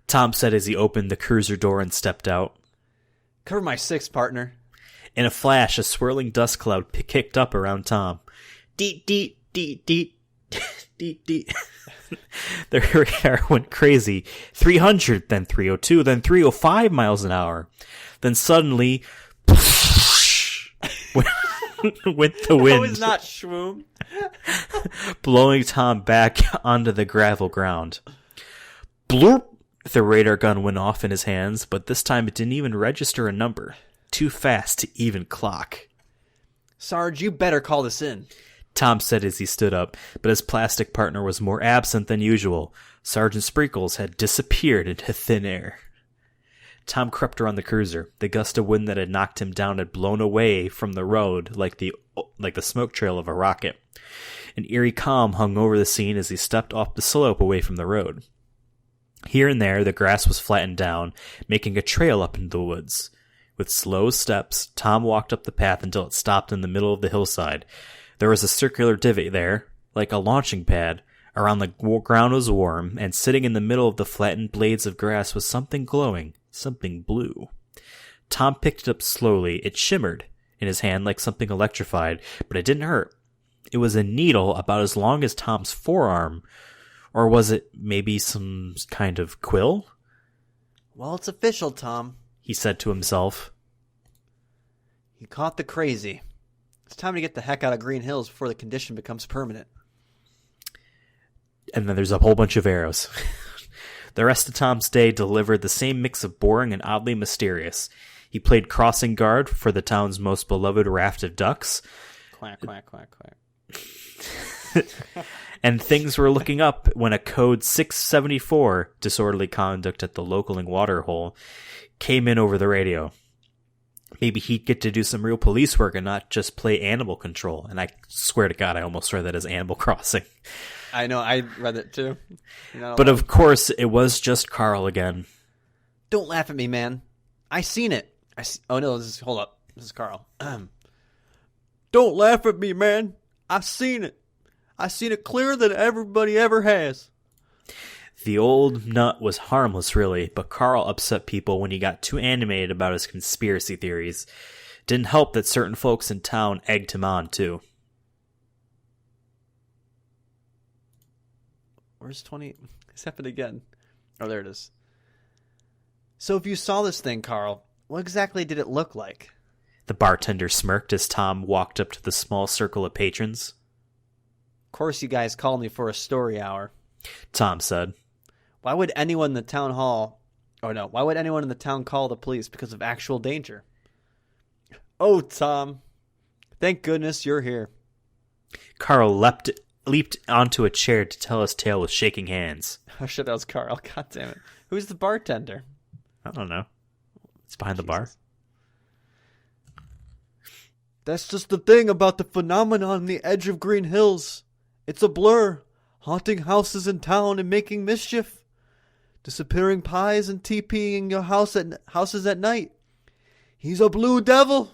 Tom said as he opened the cruiser door and stepped out. Cover my 6, partner. In a flash, a swirling dust cloud kicked up around Tom. Deet, deet, deet, deet, deet, deet. The radar went crazy. 300, then 302, then 305 miles an hour. Then suddenly, went the wind. That was not schwoom. Blowing Tom back onto the gravel ground. Bloop! The radar gun went off in his hands, but this time it didn't even register a number. Too fast to even clock. Sarge, you better call this in. Tom said as he stood up, but his plastic partner was more absent than usual. Sergeant Sprinkles had disappeared into thin air. Tom crept around the cruiser. The gust of wind that had knocked him down had blown away from the road like the smoke trail of a rocket. An eerie calm hung over the scene as he stepped off the slope away from the road. Here and there, the grass was flattened down, making a trail up into the woods. With slow steps, Tom walked up the path until it stopped in the middle of the hillside. There was a circular divot there, like a launching pad. Around the ground was warm, and sitting in the middle of the flattened blades of grass was something glowing, something blue. Tom picked it up slowly. It shimmered in his hand like something electrified, but it didn't hurt. It was a needle about as long as Tom's forearm. Or was it maybe some kind of quill? Well, it's official, Tom, he said to himself. You caught the crazy. It's time to get the heck out of Green Hills before the condition becomes permanent. And then there's a whole bunch of arrows. The rest of Tom's day delivered the same mix of boring and oddly mysterious. He played crossing guard for the town's most beloved raft of ducks. Quack, quack, quack, quack. And things were looking up when a code 674, disorderly conduct at the localing water hole, came in over the radio. Maybe he'd get to do some real police work and not just play Animal Control. And I swear to God, I almost read that as Animal Crossing. I know, I read it too. But of course, it was just Carl again. Don't laugh at me, man. I seen it. Oh no, hold up. This is Carl. Don't laugh at me, man. I seen it. I seen it clearer than everybody ever has. The old nut was harmless, really, but Carl upset people when he got too animated about his conspiracy theories. Didn't help that certain folks in town egged him on, too. Where's 20? It's happened again. Oh, there it is. So if you saw this thing, Carl, what exactly did it look like? The bartender smirked as Tom walked up to the small circle of patrons. Of course you guys called me for a story hour. Tom said. Why would anyone in the town hall... Oh, no. Why would anyone in the town call the police because of actual danger? Oh, Tom. Thank goodness you're here. Carl leaped onto a chair to tell his tale with shaking hands. Oh, shit, that was Carl. God damn it. Who's the bartender? I don't know. It's behind the bar. That's just the thing about the phenomenon on the edge of Green Hills. It's a blur, haunting houses in town and making mischief. Disappearing pies and TPing your houses at night. He's a blue devil,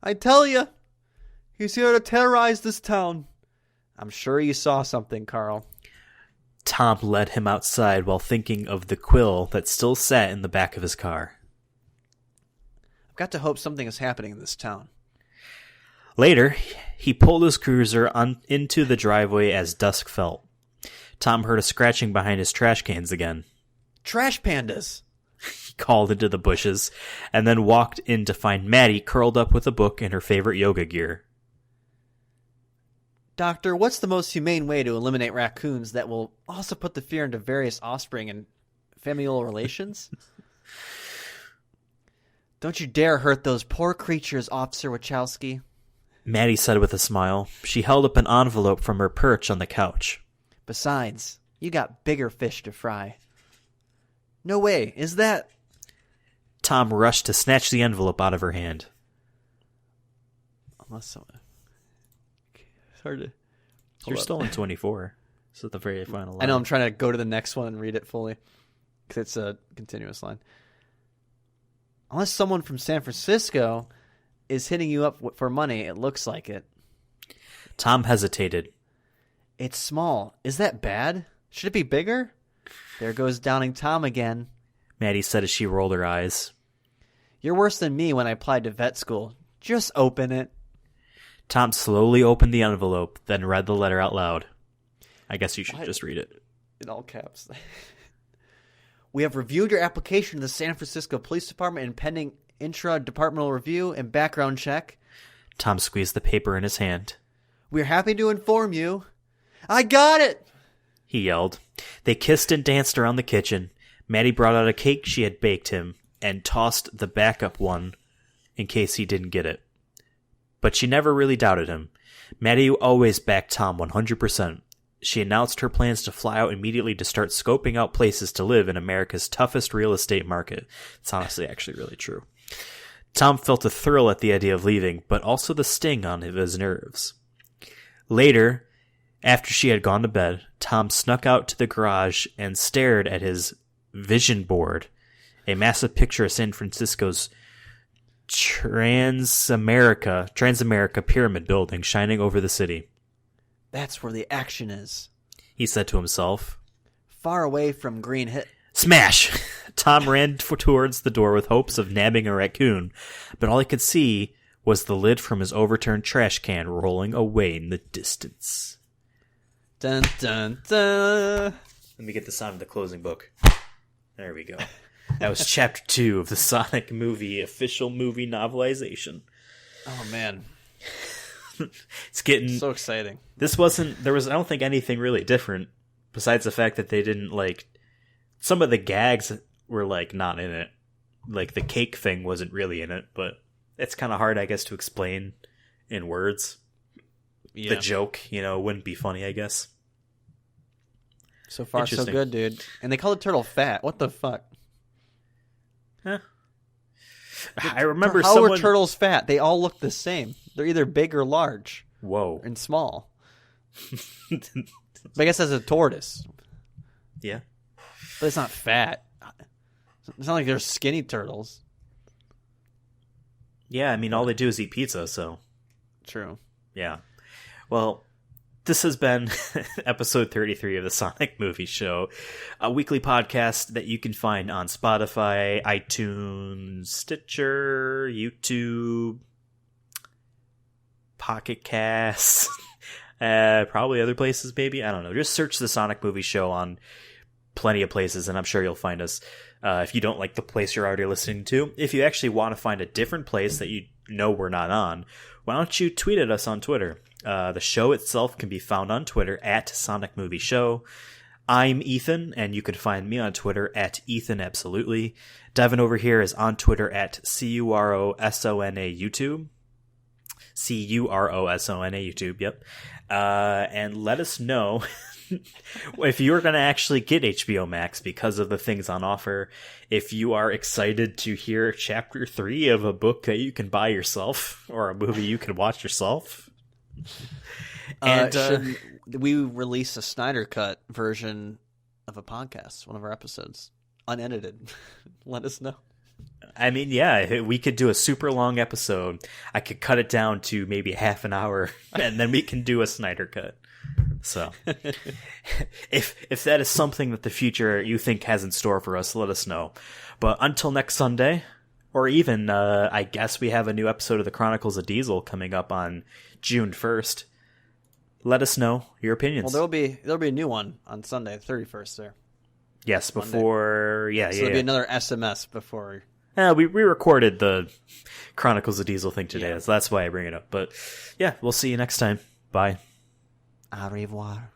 I tell you. He's here to terrorize this town. I'm sure you saw something, Carl. Tom led him outside while thinking of the quill that still sat in the back of his car. I've got to hope something is happening in this town. Later, he pulled his cruiser into the driveway as dusk fell. Tom heard a scratching behind his trash cans again. Trash pandas! He called into the bushes, and then walked in to find Maddie curled up with a book and her favorite yoga gear. Doctor, what's the most humane way to eliminate raccoons that will also put the fear into various offspring and familial relations? Don't you dare hurt those poor creatures, Officer Wachowski. Maddie said with a smile. She held up an envelope from her perch on the couch. Besides, you got bigger fish to fry. No way, is that... Tom rushed to snatch the envelope out of her hand. Unless someone... It's hard to... You're still in 24. This is the very final line. I know, I'm trying to go to the next one and read it fully. Because it's a continuous line. Unless someone from San Francisco is hitting you up for money, it looks like it. Tom hesitated. It's small. Is that bad? Should it be bigger? There goes Downing Tom again. Maddie said as she rolled her eyes. You're worse than me when I applied to vet school. Just open it. Tom slowly opened the envelope, then read the letter out loud. I guess you should just read it. In all caps. We have reviewed your application to the San Francisco Police Department and pending intra-departmental review and background check. Tom squeezed the paper in his hand. We're happy to inform you. I got it! He yelled. They kissed and danced around the kitchen. Maddie brought out a cake she had baked him and tossed the backup one in case he didn't get it. But she never really doubted him. Maddie always backed Tom 100%. She announced her plans to fly out immediately to start scoping out places to live in America's toughest real estate market. It's honestly actually really true. Tom felt a thrill at the idea of leaving, but also the sting on his nerves. Later, after she had gone to bed, Tom snuck out to the garage and stared at his vision board, a massive picture of San Francisco's Transamerica Pyramid building shining over the city. That's where the action is, he said to himself. Far away from Green Hill. Smash! Tom ran towards the door with hopes of nabbing a raccoon, but all he could see was the lid from his overturned trash can rolling away in the distance. Dun, dun, dun. Let me get the sound of the closing book. There we go. That was chapter 2 of the Sonic movie, official movie novelization. Oh, man. It's getting... so exciting. There was, I don't think, anything really different, besides the fact that they didn't, some of the gags were, not in it. Like, the cake thing wasn't really in it, but it's kind of hard, I guess, to explain in words. Yeah. The joke, wouldn't be funny, I guess. So far, so good, dude. And they call the turtle fat. What the fuck? Huh. I remember How someone... are turtles fat? They all look the same. They're either big or large. Whoa. And small. But I guess that's a tortoise. Yeah. But it's not fat. It's not like they're skinny turtles. Yeah, I mean, all they do is eat pizza, so... True. Yeah. Well, this has been episode 33 of the Sonic Movie Show, a weekly podcast that you can find on Spotify, iTunes, Stitcher, YouTube, Pocket Cast, probably other places, maybe. I don't know. Just search the Sonic Movie Show on plenty of places, and I'm sure you'll find us. If you don't like the place you're already listening to, if you actually want to find a different place that you know we're not on, why don't you tweet at us on Twitter? The show itself can be found on Twitter at Sonic Movie Show. I'm Ethan, and you can find me on Twitter at Ethan Absolutely. Devin over here is on Twitter at CUROSONA YouTube. CUROSONA YouTube, yep. And let us know if you're going to actually get HBO Max because of the things on offer. If you are excited to hear chapter 3 of a book that you can buy yourself, or a movie you can watch yourself. And should we release a Snyder Cut version of a podcast, one of our episodes, unedited? Let us know. I mean, yeah, we could do a super long episode. I could cut it down to maybe half an hour, and then we can do a Snyder Cut. So, if that is something that the future you think has in store for us, let us know. But until next Sunday, or even, I guess we have a new episode of the Chronicles of Diesel coming up on June 1st. Let us know your opinions. Well, there'll be a new one on Sunday, the 31st there. Yes, before... Yeah, so there'll be another SMS before... We recorded the Chronicles of Diesel thing today, so that's why I bring it up. But yeah, we'll see you next time. Bye. Au revoir.